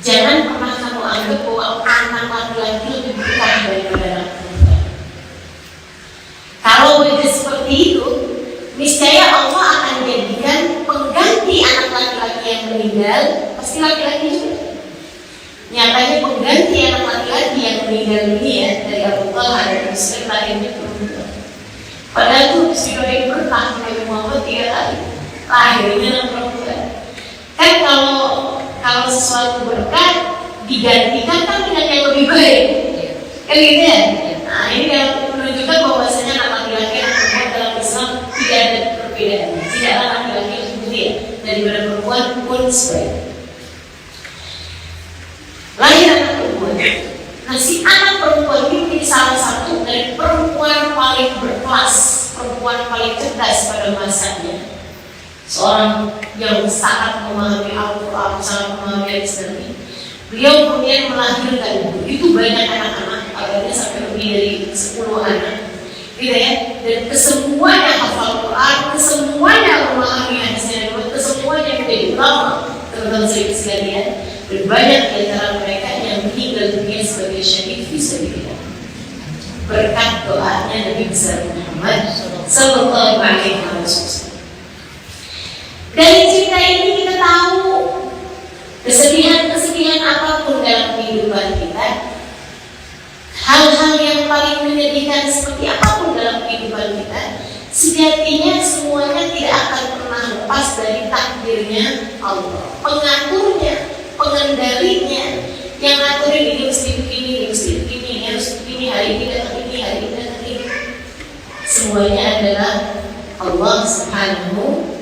jangan pernah kamu anggap bahwa anak laki-laki lebih berkah daripada anak perempuan. Kalau begitu seperti itu, niscaya Allah akan jadikan pengganti anak laki-laki yang meninggal pasti laki-laki juga. Nyatanya pengganti anak laki-laki yang meninggal dunia dari Abu Talha dan Muslim lahirnya perempuan. Padahal itu istiqomah berkah Nabi Muhammad 3 kali lahirnya anak perempuan. Kan kalau sesuatu berkah digantikan kan dengan yang lebih baik, kan gitu ya. Nah ini yang menunjukkan bahwasanya anak laki-laki dan perempuan dalam Islam tidak ada perbedaan. Tidaklah laki-laki lebih mulia daripada perempuan pun sebaik. Lahir anak perempuan. Nah si anak perempuan ini menjadi salah satu dari perempuan paling berkelas, perempuan paling cerdas pada masanya. Seorang yang sangat memahami Al-Quran, sangat memahami hadis Nabi. Beliau kemudian melahirkan begitu banyak anak-anak, agaknya sampai lebih dari 10 anak, gitu ya. Dan kesemuanya hafal Quran, kesemuanya memahami hadis Nabi, kesemuanya menjadi ulama, teman-teman sekalian. Dan banyak di antara mereka yang meninggal dunia sebagai syahid fisabilillah berkat doanya Nabi besar Muhammad sallallahu alaihi wasallam. Dari cerita ini kita tahu kesedihan apapun dalam kehidupan kita, hal-hal yang paling menyedihkan seperti apapun dalam kehidupan kita, sejatinya semuanya tidak akan pernah lepas dari takdirnya Allah, pengaturnya, pengendalinya, yang ngaturin ini mesti begini, ini harus begini, hari ini datang ini, hari ini datang ini. Semuanya adalah Allah Subhanahu.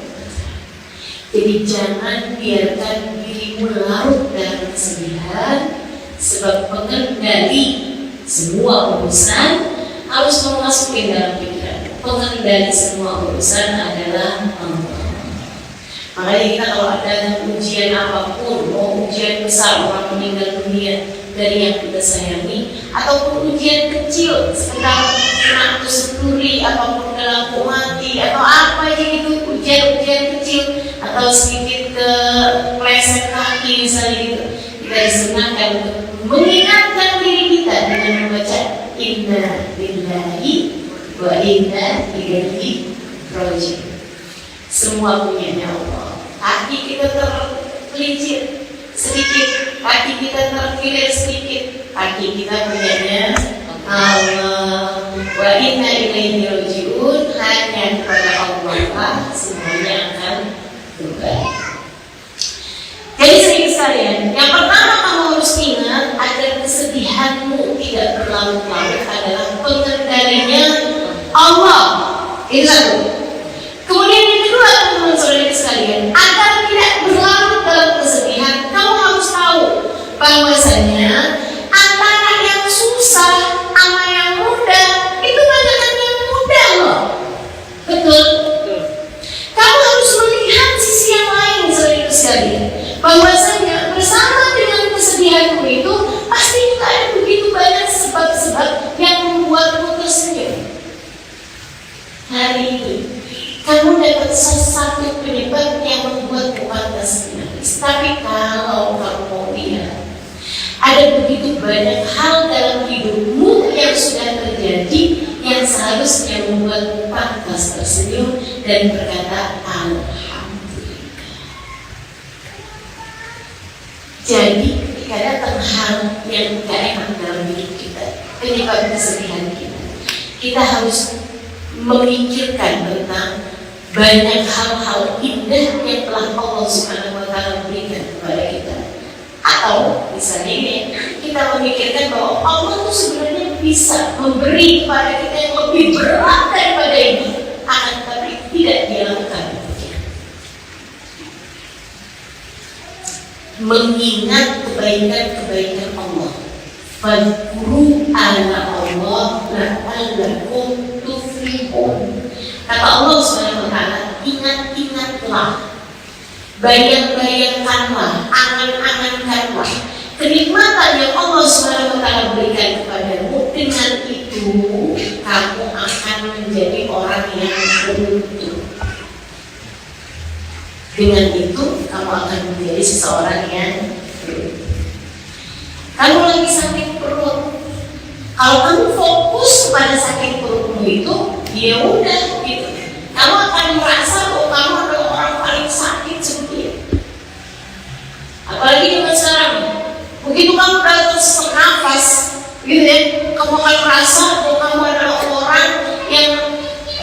Jadi jangan biarkan dirimu larut dalam kesedihan, sebab pengendali semua urusan harus memasuki dalam pikiran. Pengendali semua urusan adalah Allah. Makanya kita kalau ada ujian apapun, mau ujian besar orang meninggal dunia dari yang kita sayangi, ataupun ujian kecil sekedar kena tusuk-turi, apapun dalam mati atau apa aja gitu, ujian kecil atau sedikit kepleset kaki misalnya gitu, kita disenangkan untuk mengingatkan diri kita dengan membaca Inna lillahi wa inna ilaihi raji'un. Semua punyanya Allah. Kaki kita terpelincir sedikit, kaki kita terkilir sedikit, kaki kita punyanya Allah. Wa inna ilaihi raji'un. Hanya kepada Allah semuanya akan berbalik. Jadi sedikit sekalian, yang pertama kamu harus ingat agar kesedihanmu tidak berlarut-larut adalah pengendalinya Allah. Itu satu. Kemudian yang kedua, teman-teman saudara sekalian, agar tidak berlarut dalam kesedihan, kamu harus tahu bahwasanya antara yang susah sama yang mudah itu banyak yang mudah loh. Betul? Kamu harus melihat sisi yang lain saudara sekalian, bahwasanya bersama dengan kesedihanmu itu pasti juga ada begitu banyak sebab-sebab yang membuatmu tersenyum. Hari ini kamu dapat sesuatu penyebab yang membuatmu pantas menangis. Tapi kalau kamu mau lihat, ada begitu banyak hal dalam hidupmu yang sudah terjadi yang seharusnya membuatmu pantas tersenyum dan berkata Alhamdulillah. Jadi ketika datang hal yang tidak enak dalam hidup kita, penyebab kesedihan kita harus memikirkan tentang banyak hal-hal indah yang telah Allah Subhanahu wa Ta'ala berikan kepada kita. Atau misalnya ini, kita memikirkan bahwa Allah itu sebenarnya bisa memberi kepada kita yang lebih berat daripada ini, akan tetapi tidak dia lakukan. Mengingat kebaikan-kebaikan Allah. Fadhkuru ala Allah la'allakum tuflihun. Kata Allah Subhanahu wa Ta'ala, ingat-ingatlah, bayang-bayangkanlah, angan-angankanlah kenikmatan yang Allah Subhanahu wa Ta'ala berikan kepadamu. Dengan itu kamu akan menjadi orang yang beruntung. Dengan itu kamu akan menjadi seseorang yang beruntung. Kamu lagi sakit perut, kalau kamu fokus pada sakit perutmu itu, ya udah gitu. Kamu akan merasa bahwa kamu adalah orang paling sakit sedunia. Apalagi zaman sekarang, begitu kamu dapat sesak nafas, gitu ya, kamu akan merasa bahwa kamu adalah orang yang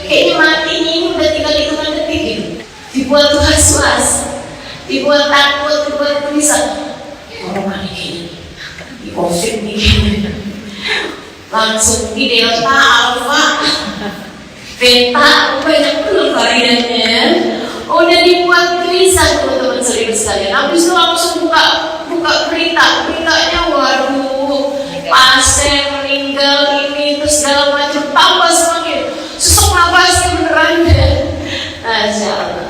kayaknya matinya ini udah tinggal hitungan detik gitu. Dibuat was-was, dibuat takut, dibuat gelisah. Orang mati kayak di COVID nih, langsung di Delta, Alpha, Beta, banyak belum variannya. Udah dibuat gelisah teman-teman serius sekalian. Habis itu langsung buka beritanya, waduh, pasien meninggal ini terus segala macam, tambah semakin sesak nafasnya beneran. Masya Allah.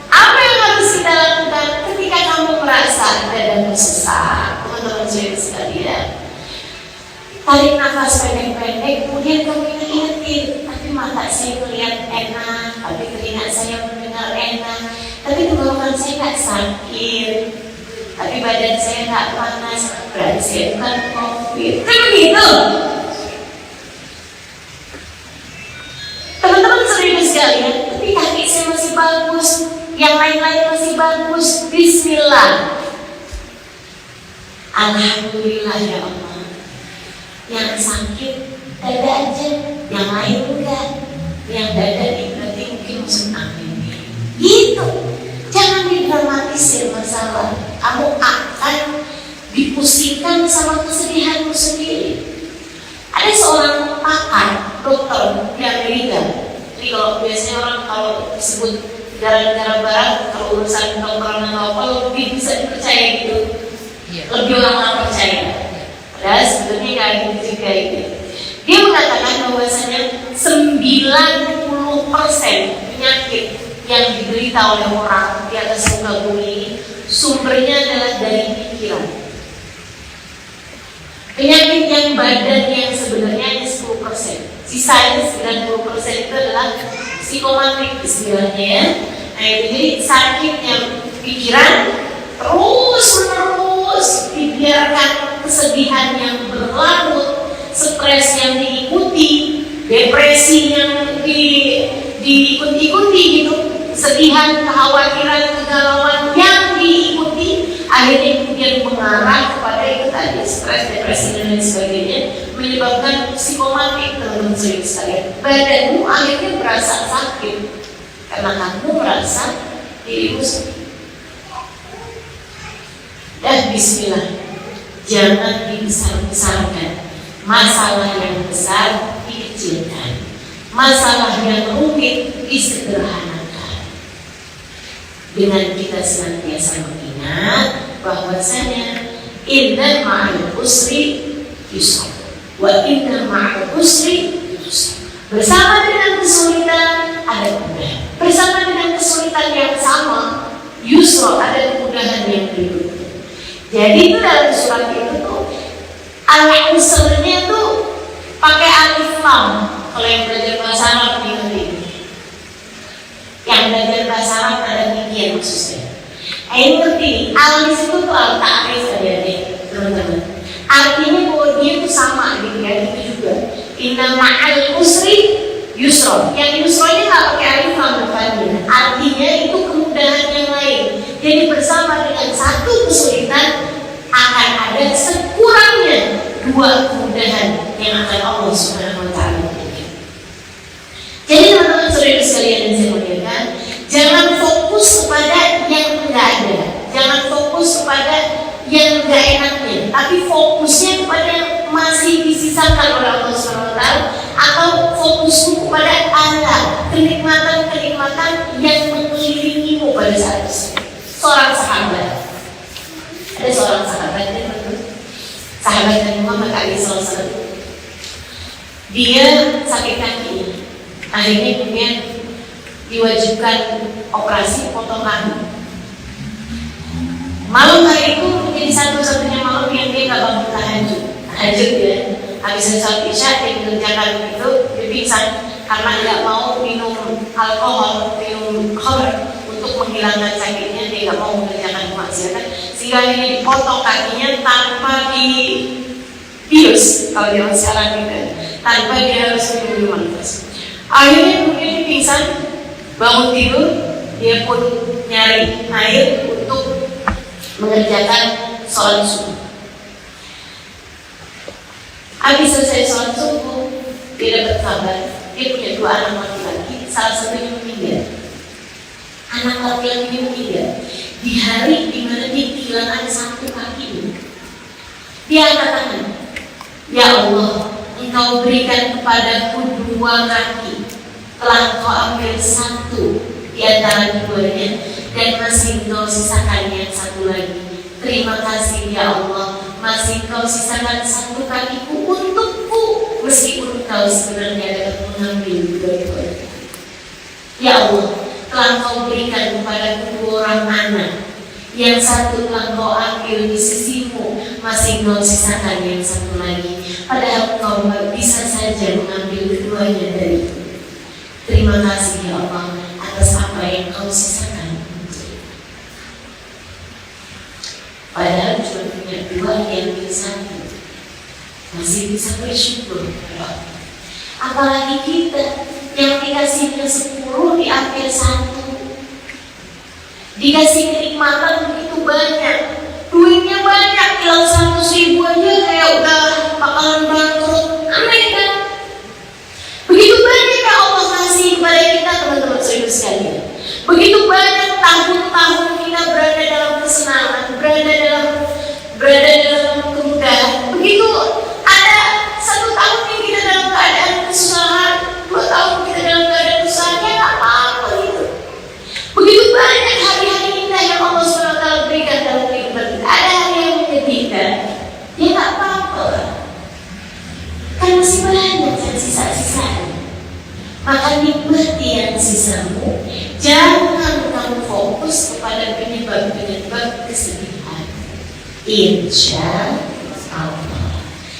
Apa yang harus kita lakukan ketika kamu merasa dadamu sesak, teman-teman serius sekalian? Tarik nafas pendek-pendek, kemudian kamu ingat-ingatin, tapi mata saya melihat enak, tapi telinga saya mendengar enak, tapi tenggorokan saya nggak sakit, tapi badan saya nggak panas, berarti saya bukan COVID. Kan begitu? Teman-teman serius sekalian, tapi kaki saya masih bagus, yang lain-lain masih bagus. Bismillah. Alhamdulillah ya Allah. Yang sakit dada aja, yang lain enggak. Yang dada ini berarti mungkin musim angin. Gitu. Jangan didramatisir masalah. Kamu akan dipusingkan sama kesedihanmu sendiri. Ada seorang pakar dokter di Amerika. Jadi kalau biasanya orang kalau disebut negara-negara barat, kalau urusan dokter atau apa lebih bisa dipercaya gitu. Lebih orang percaya. Padahal sebetulnya kayak gitu juga itu. Dia mengatakan bahwasanya 90% penyakit yang diderita oleh orang di atas muka bumi sumbernya adalah dari pikiran. Penyakit yang badan yang sebenarnya hanya 10%, sisanya 90% itu adalah psikomatik istilahnya ya. Nah itu jadi sakitnya pikiran terus-menerus dibiarkan, kesedihan yang berlarut, stres yang diikuti, depresi yang diikuti gitu, kesedihan, kekhawatiran, kegalauan yang diikuti, akhirnya kemudian mengarah kepada itu tadi stres, depresi dan lain sebagainya, menyebabkan psikomatik teman-teman sekalian. Badanmu akhirnya berasa sakit karena kamu merasa dirimu sakit. Dan bismillah, jangan dibesar-besarkan. Masalah yang besar dikecilkan, masalah yang rumit disederhanakan. Dengan kita senantiasa mengingat bahwasanya inna ma'al usri yusra wa inna ma'al usri yusra. Bersama dengan kesulitan ada kemudahan. Bersama dengan kesulitan yang sama, yusra, ada kemudahan yang berikutnya. Jadi itu dalam surat itu tuh al-usrnya tuh pakai alif lam. Kalau yang belajar bahasa Arab ini, yang belajar bahasa Arab ada demikian maksudnya. Ini ngerti, al itu tuh al-ta'rif adik-adik, teman-teman. Artinya bahwa dia tuh sama gitu ya, itu juga. Inna ma'al usri yusra. Yang yusranya nggak pakai alif lam depannya. Artinya itu kemudahan yang lain. Jadi bersama dengan satu kesulitan akan ada sekurangnya dua kemudahan yang akan Allah Subhanahu wa Ta'ala berikan. Jadi teman-teman saudara sekalian yang saya muliakan, jangan fokus kepada yang enggak ada, jangan fokus kepada yang enggak enaknya, tapi fokusnya kepada yang masih disisakan oleh Allah SWT, atau fokusmu kepada Allah, kenikmatan-kenikmatan yang mengelilingimu pada saat itu. Seorang sahabat, ada seorang sahabat Nabi Muhammad SAW. Dia sakit kakinya, akhirnya kemudian diwajibkan operasi potong kaki. Malam hari itu menjadi satu-satunya malam yang dia nggak bangun tahajud ya. Habis sholat isya dia mengerjakan itu, dia pingsan karena nggak mau minum alkohol, minum khamr untuk menghilangkan sakitnya. Dia nggak mau mengerjakan kemaksiatan, sehingga ini dipotong kakinya tanpa dibius, kalau zaman sekarang gitu, tanpa dia harus minum minuman keras. Akhirnya kemudian dia pingsan, bangun tidur, dia pun nyari air untuk mengerjakan sholat subuh. Habis selesai sholat subuh, dia dapat kabar dia punya 2 anak laki-laki, salah satunya meninggal. Anak laki-laki ini meninggal di hari dimana dia kehilangan 1 kaki. Dia angkat tangan, ya Allah, Engkau berikan kepadaku 2 kaki, telah Engkau ambil 1 di antara keduanya, dan masih Engkau sisakan yang 1 lagi. Terima kasih ya Allah, masih Engkau sisakan 1 kakiku untukku, meskipun Engkau sebenarnya dapat mengambil 2 kaki. Ya Allah, telah Engkau berikan kepadaku 2 orang anak, yang 1 telah Engkau ambil di sisimu, masih Engkau sisakan yang 1 lagi. Padahal Engkau bisa saja mengambil keduanya dariku. Terima kasih ya Allah atas apa yang Engkau sisakan. Padahal cuma punya 2 yang bisa, masih bisa bersyukur. Apalagi kita yang dikasihnya 10 diambil 1, dikasih kenikmatan begitu banyak, duitnya banyak, hilang 100.000 aja kayak udah bakalan bangkrut. Aneh kan? Begitu banyak yang Allah kasih kepada kita, teman-teman saudara sekalian. Begitu banyak tahun-tahun kita berada dalam kesenangan, berada dalam kemudahan. Begitu ada 1 tahun yang kita dalam keadaan kesusahan, 2 tahun kita dalam keadaan kesusahan, ya nggak apa-apa gitu. Begitu banyak hari-hari indah yang Allah SWT berikan dalam kehidupan kita. Ada hari yang menyedihkan, ya nggak apa-apa, kan masih banyak yang sisa-sisanya. Maka nikmati yang sisamu. Jangan kamu fokus kepada penyebab-penyebab kesedihan. Insya Allah.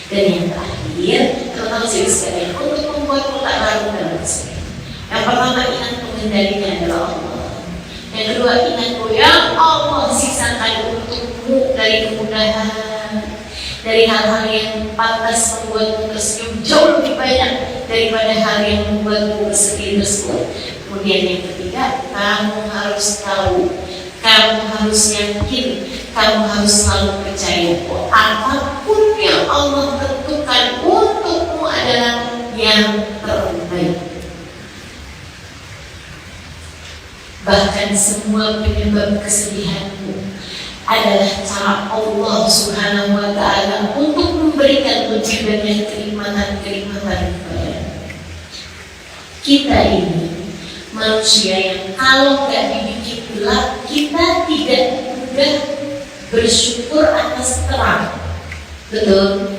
Dan yang terakhir, teman-teman sekalian, untuk membuatmu tak larut dalam kesedihan. Yang pertama, ingat pengendalinya adalah Allah. Yang kedua, ingat bahwa yang Allah sisakan untukmu dari kemudahan, dari hal-hal yang pantas membuatmu tersenyum jauh lebih banyak daripada hal yang membuatmu bersedih tersebut. Kemudian yang ketiga, kamu harus tahu, kamu harus yakin, kamu harus selalu percaya bahwa apapun yang Allah tentukan untukmu adalah yang terbaik. Bahkan semua penyebab kesedihanmu adalah cara Allah Subhanahu wa Ta'ala untuk memberikan ujian dan kenikmatan-kenikmatan kepada kita ini. Manusia yang kalau nggak dibikin gelap, kita tidak mudah bersyukur atas terang. Betul?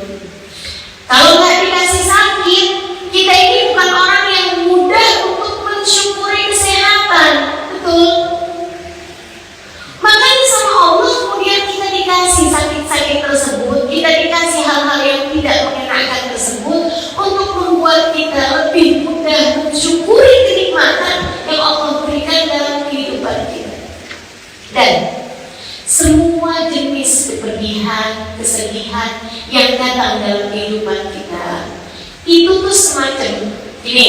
Kalau nggak dikasih sakit, kita ini bukan orang yang mudah untuk mensyukuri kesehatan. Betul? Makanya sama Allah kemudian kita dikasih sakit-sakit tersebut, kita dikasih hal-hal yang tidak mengenakan tersebut untuk membuat kita lebih mudah mensyukuri kenikmatan yang Allah berikan dalam kehidupan kita. Dan semua jenis kepedihan, kesedihan yang datang dalam kehidupan kita itu tuh semacam gini.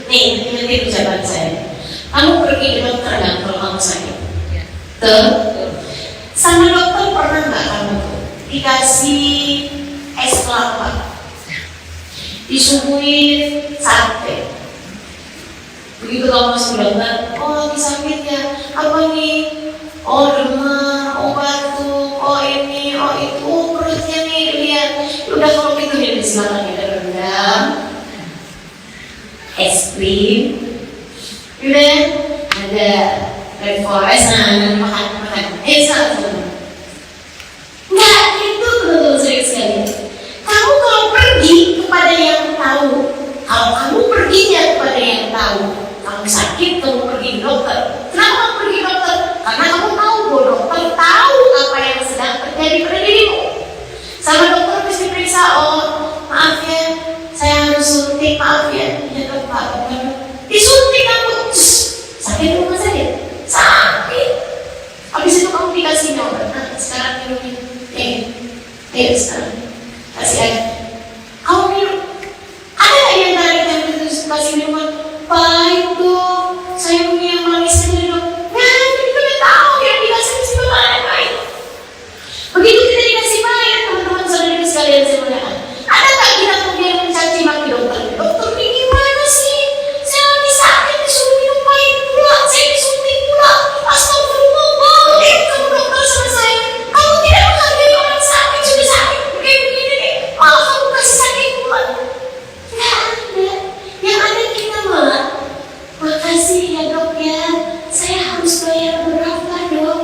Nih ucapan saya. Kamu pergi ke dokter nggak kalau kamu sakit? Sama dokter pernah nggak kamu dikasih es kelapa, disuguhin sate. Begitu kamu masuk dokter, oh lagi sakit ya, apa nih? Oh demam, oh batuk, oh ini, oh itu, oh perutnya nih, lihat. Udah kalau gitu ya silakan ada rendang, es krim, udah ada red forest, nah makan. Salah. Nggak itu betul sering sekali. Kamu kalau pergi kepada yang tahu, kalau kamu perginya kepada yang tahu, kamu sakit kamu pergi ke dokter. Kenapa kamu pergi ke dokter? Karena kamu tahu bahwa dokter tahu apa yang sedang terjadi pada dirimu. Sama dokter mesti periksa, oh maaf ya, saya harus suntik, maaf ya, ya Pak, disuntik kamu, sakit rumah sakit, sakit. Habis itu kamu dikasih obat, nah sekarang minumin, sekarang kasih air, kamu minum. Ada yang tadi yang kasih minuman, baik dong, saya punya yang manis dari dok. Nah, kita tahu yang dikasih baik. Begitu kita dikasih baik, teman-teman saudara sekalian semuanya, ada tak kita kemudian mencaci maki dokter? Dokter ini gimana sih? Saya lagi sakit disuruh minum baik pula, saya disuntik pula. Astagfirullah, boleh kamu dokter sama saya? Kamu tidak menghargai orang sakit, sudah sakit begini nih, malah kamu kasih sakit pula. Nggak ada. Yang ada kita malah, makasih ya dok ya, saya harus bayar berapa dok?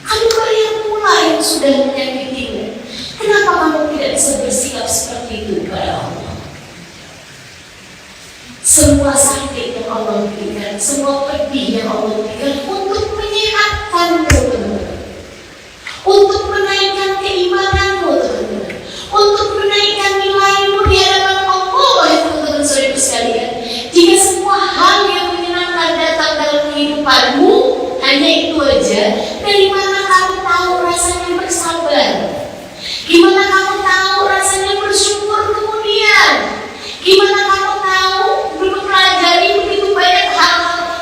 Kamu bayar pula yang sudah menyakitimu. Kenapa kamu tidak bisa bersikap seperti itu kepada Allah? Semua sakit yang Allah berikan, semua pedih yang Allah berikan untuk menyehatkanmu teman-teman, untuk menaikkan keimananmu teman-teman, untuk menaikkan nilaimu di hadapan Allah ya teman-teman saudara sekalian. Jika semua hal yang menyenangkan datang dalam kehidupanmu hanya itu aja, dari mana kamu tahu rasanya bersabar? Gimana kamu tahu rasanya bersyukur kemudian? Gimana kamu tahu mempelajari begitu banyak hal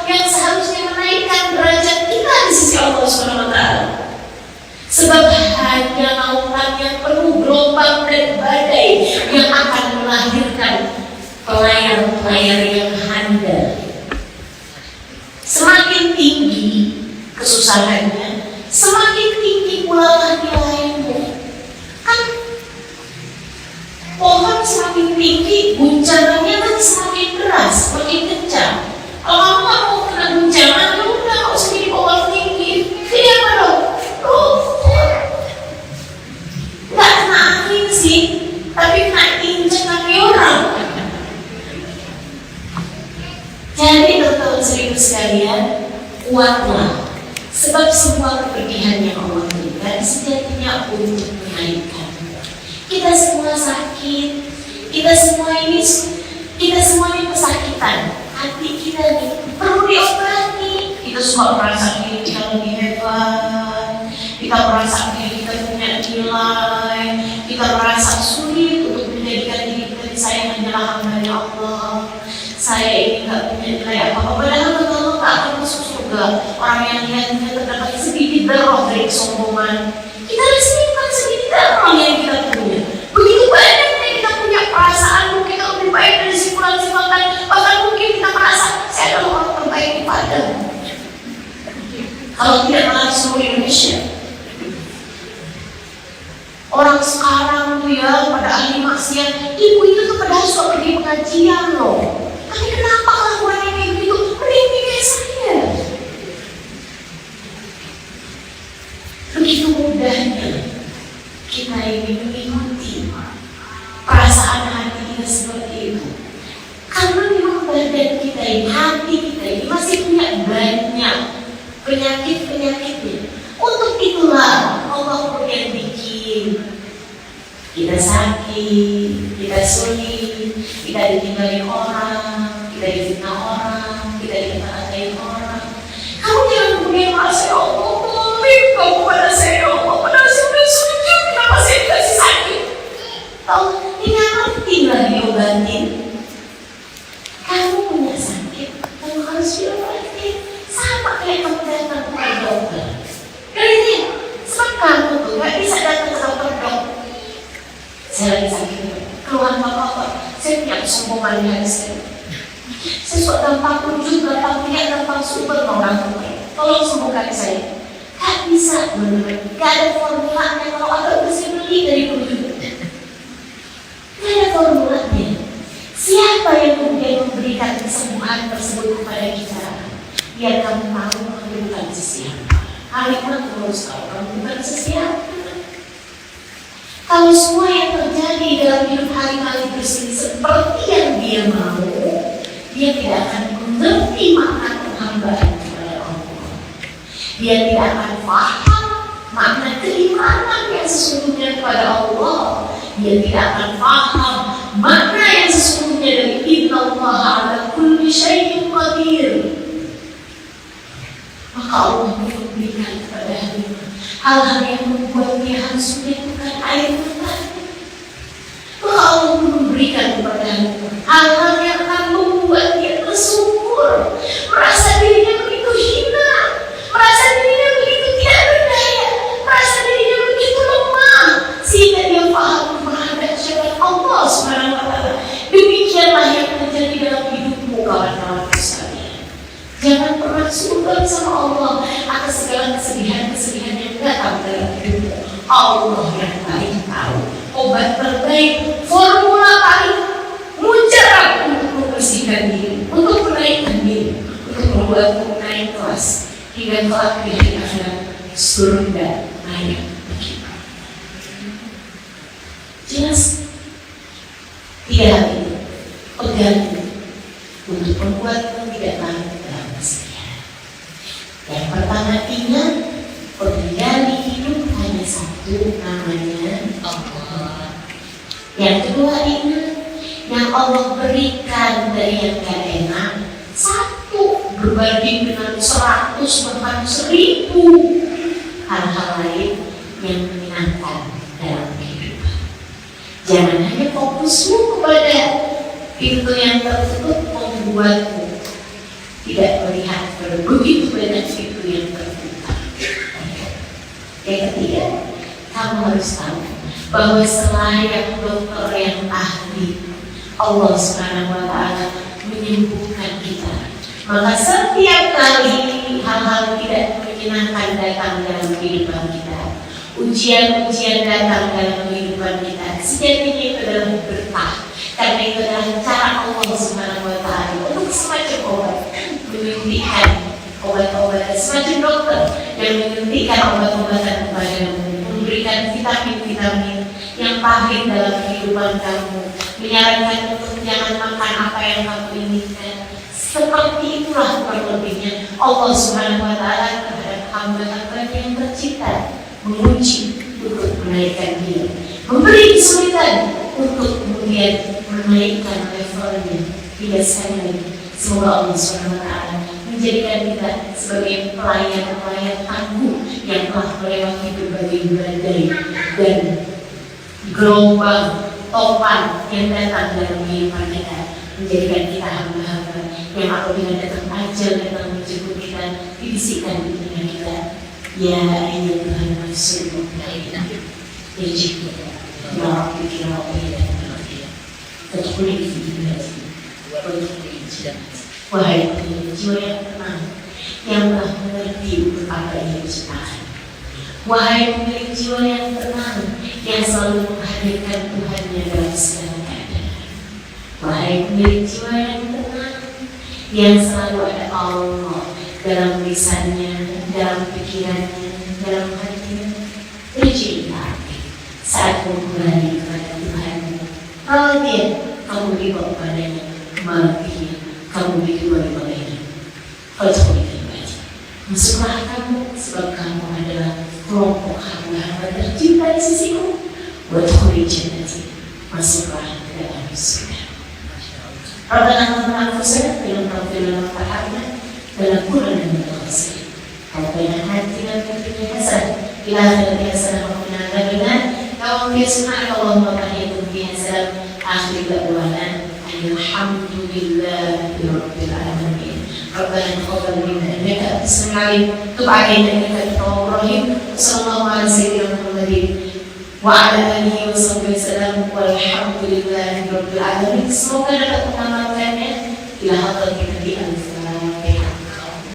yang seharusnya menaikkan derajat kita di sisi Allah SWT? Sebab hanya lautan yang penuh gelombang dan badai yang akan melahirkan pelayar-pelayar yang handal. Semakin tinggi kesusahannya, semakin tinggi pula nilaimu. Kan pohon semakin tinggi, guncangannya kan semakin deras, semakin kencang. Kalau kamu nggak mau kena guncangan, ya udah nggak usah di pohon tinggi. Jadi apa dong? Nggak kena angin sih, tapi kena injek kaki orang. Jadi teman-teman seribu sekalian, kuatlah. Sebab semua kepedihan yang Allah berikan sejatinya untuk menaikkan. Kita semua sakit, kita semua ini kesakitan. Hati kita nih perlu diobati. Kita semua merasa diri kita lebih hebat, kita merasa diri kita punya nilai, kita merasa sulit untuk menjadikan diri kita saya hanyalah hamba Allah. Saya ini nggak punya nilai apa-apa. Padahal Allah tak akan masuk surga orang yang lihatnya terdapat sedikit darah dari kesombongan. Kita disini bukan sedikit darah yang kita punya. Begitu banyaknya kita punya perasaan mungkin kita lebih baik dari simpulan-simpulan. Bahkan mungkin kita merasa saya adalah orang terbaik di Padang. Kalau tidak malah seluruh Indonesia. Orang sekarang tuh ya pada ahli maksiat, ibu itu tuh padahal suka pergi pengajian loh. Tapi kenapa kelakuannya kayak begitu? Mending kayak saya. Begitu mudahnya kita ini mengikuti perasaan hati kita seperti itu. Karena memang badan kita ini, hati kita ini masih punya banyak penyakit-penyakitnya. Untuk itulah Allah kemudian bikin kita sakit, kita sulit, kita ditinggalin orang, kita difitnah orang, kita dikata-katain orang. Kamu jangan kemudian merasa ya Allah, boleh kamu pada saya ya Allah, padahal saya udah sujud, kenapa saya dikasih sakit? Tahu, tinggal ngerti lah diobatin. Kamu punya sakit, kamu harus diobatin. Sama kayak kamu datang ke dokter. Kayaknya, sebab kamu tuh gak bisa datang ke dokter dok. Saya lagi sakit. keluhan bapak, saya punya kesombongan di hati saya. Saya suka gampang wujud, gampang lihat, gampang super orang tua. Tolong sembuhkan saya. Gak bisa, benar-benar. Gak ada formulanya. Kalau agak bisa beli dari dulu. Gak ada formulanya. Siapa yang kemudian memberikan kesembuhan tersebut kepada kita? Biar kamu tahu kamu bukan sesiapa. Hal itu kamu harus tahu kamu bukan sesiapa. Kalau semua yang terjadi dalam hidup hari-hari bersih seperti yang dia mau, dia tidak akan mengerti makna penghambaan kepada Allah. Dia tidak akan paham makna keimanan yang sesungguhnya kepada Allah. Dia tidak akan paham makna yang sesungguhnya dari innallaha ala kulli syai'in qadir. Maka Allah memberikan kepada hal-hal yang membuat dia harus melakukan air mata. Maka Allah memberikan kepada hal-hal yang akan membuat dia tersungkur, merasa dirinya begitu hina, merasa dirinya begitu tidak berdaya, merasa dirinya begitu lemah, sehingga dia paham menghadap syafaat Allah Subhanahu wa Ta'ala. Demikianlah yang terjadi dalam hidupmu, kawan-kawan sekalian. Jangan pernah sungkan sama Allah atas segala kesedihan-kesedihan yang datang dalam hidupmu. Allah yang paling tahu obat terbaik, formula paling mujarab untuk membersihkan diri, untuk menaikkan diri, untuk membuatmu naik kelas hingga kelak di hari akhirat surga layak bagi. Jelas tidak hal itu pegang untuk membuatmu tidak larut dalam kesedihan. Yang pertama, ingat pengendali hidup hanya satu, namanya Allah. Yang kedua, ingat yang Allah berikan dari yang gak enak satu berbanding dengan 100 bahkan 1000 hal-hal lain yang menyenangkan dalam kehidupan. Jangan hanya fokusmu kepada pintu yang tertutup membuatmu tidak melihat begitu banyak pintu yang terbuka. Yang ketiga, kamu harus tahu bahwa selain dokter yang ahli, Allah Subhanahu wa Ta'ala menyembuhkan kita. Maka setiap kali hal-hal tidak menyenangkan datang dalam kehidupan kita, ujian-ujian datang dalam kehidupan kita, sejatinya itu adalah berkah. Karena itu adalah cara Allah Subhanahu wa Ta'ala untuk semacam obat, menyuntikkan obat-obatan, semacam dokter yang menyuntikkan obat-obatan kepadamu, memberikan vitamin-vitamin yang pahit dalam kehidupan kamu, menyarankan untuk jangan makan apa yang kamu inginkan. Seperti itulah kurang lebihnya Allah Subhanahu wa Ta'ala terhadap hamba-hamba yang tercinta, menguji untuk menaikkan diri, memberi kesulitan untuk kemudian menaikkan levelnya hingga sekali lagi. Semoga Allah Subhanahu wa Ta'ala menjadikan kita sebagai pelayan-pelayan tangguh yang telah melewati berbagai badai dan gelombang topan yang datang dalam kehidupan kita, menjadikan kita hamba-hamba yang apabila datang ajal datang menjemput kita, dibisikkan di telinga kita, ya ayat Tuhan Rasul ya jika ya Rabbi kira-kira terkulit di dunia ini. Wahai jiwa yang tenang, yang telah mengerti untuk apa yang diciptakan. Wahai pemilik jiwa yang tenang, yang selalu menghadirkan Tuhannya dalam segala keadaan. Wahai pemilik jiwa yang tenang, yang selalu ada Allah dalam lisannya, dalam pikirannya, dalam hatinya. Terjadilah saat kembali kepada Tuhan. Kalau dia, kamu dibawa padanya, maafnya, kamu dibawa padanya. Kalau terjadi, masuklah kamu, sebab kamu adalah kelompok hamba-hamba tercinta di sisiku. Wadkhuli jannati, masuklah ke dalam surga. Rabbana atina anfusana wa lam taghfir lana wa tarhamna lanakunanna minal khasirin. Rabbana atina fid dunya hasanah wa fil akhirati hasanah wa qina adzabannar. Allahumma subhanakallahumma wa bihamdika hasanah. Akhir da'wana alhamdulillahi rabbil alamin. Rabbana taqabbal minna innaka antas samiul alim. Tub 'alaina innaka antat tawwabur rahim. Sallallahu alaihi wa sallam. wa ala alihi wa sahbihi wasallam walhamdulillahi rabbil alamin. Semoga dapat mengamalkannya ila hadratin Nabi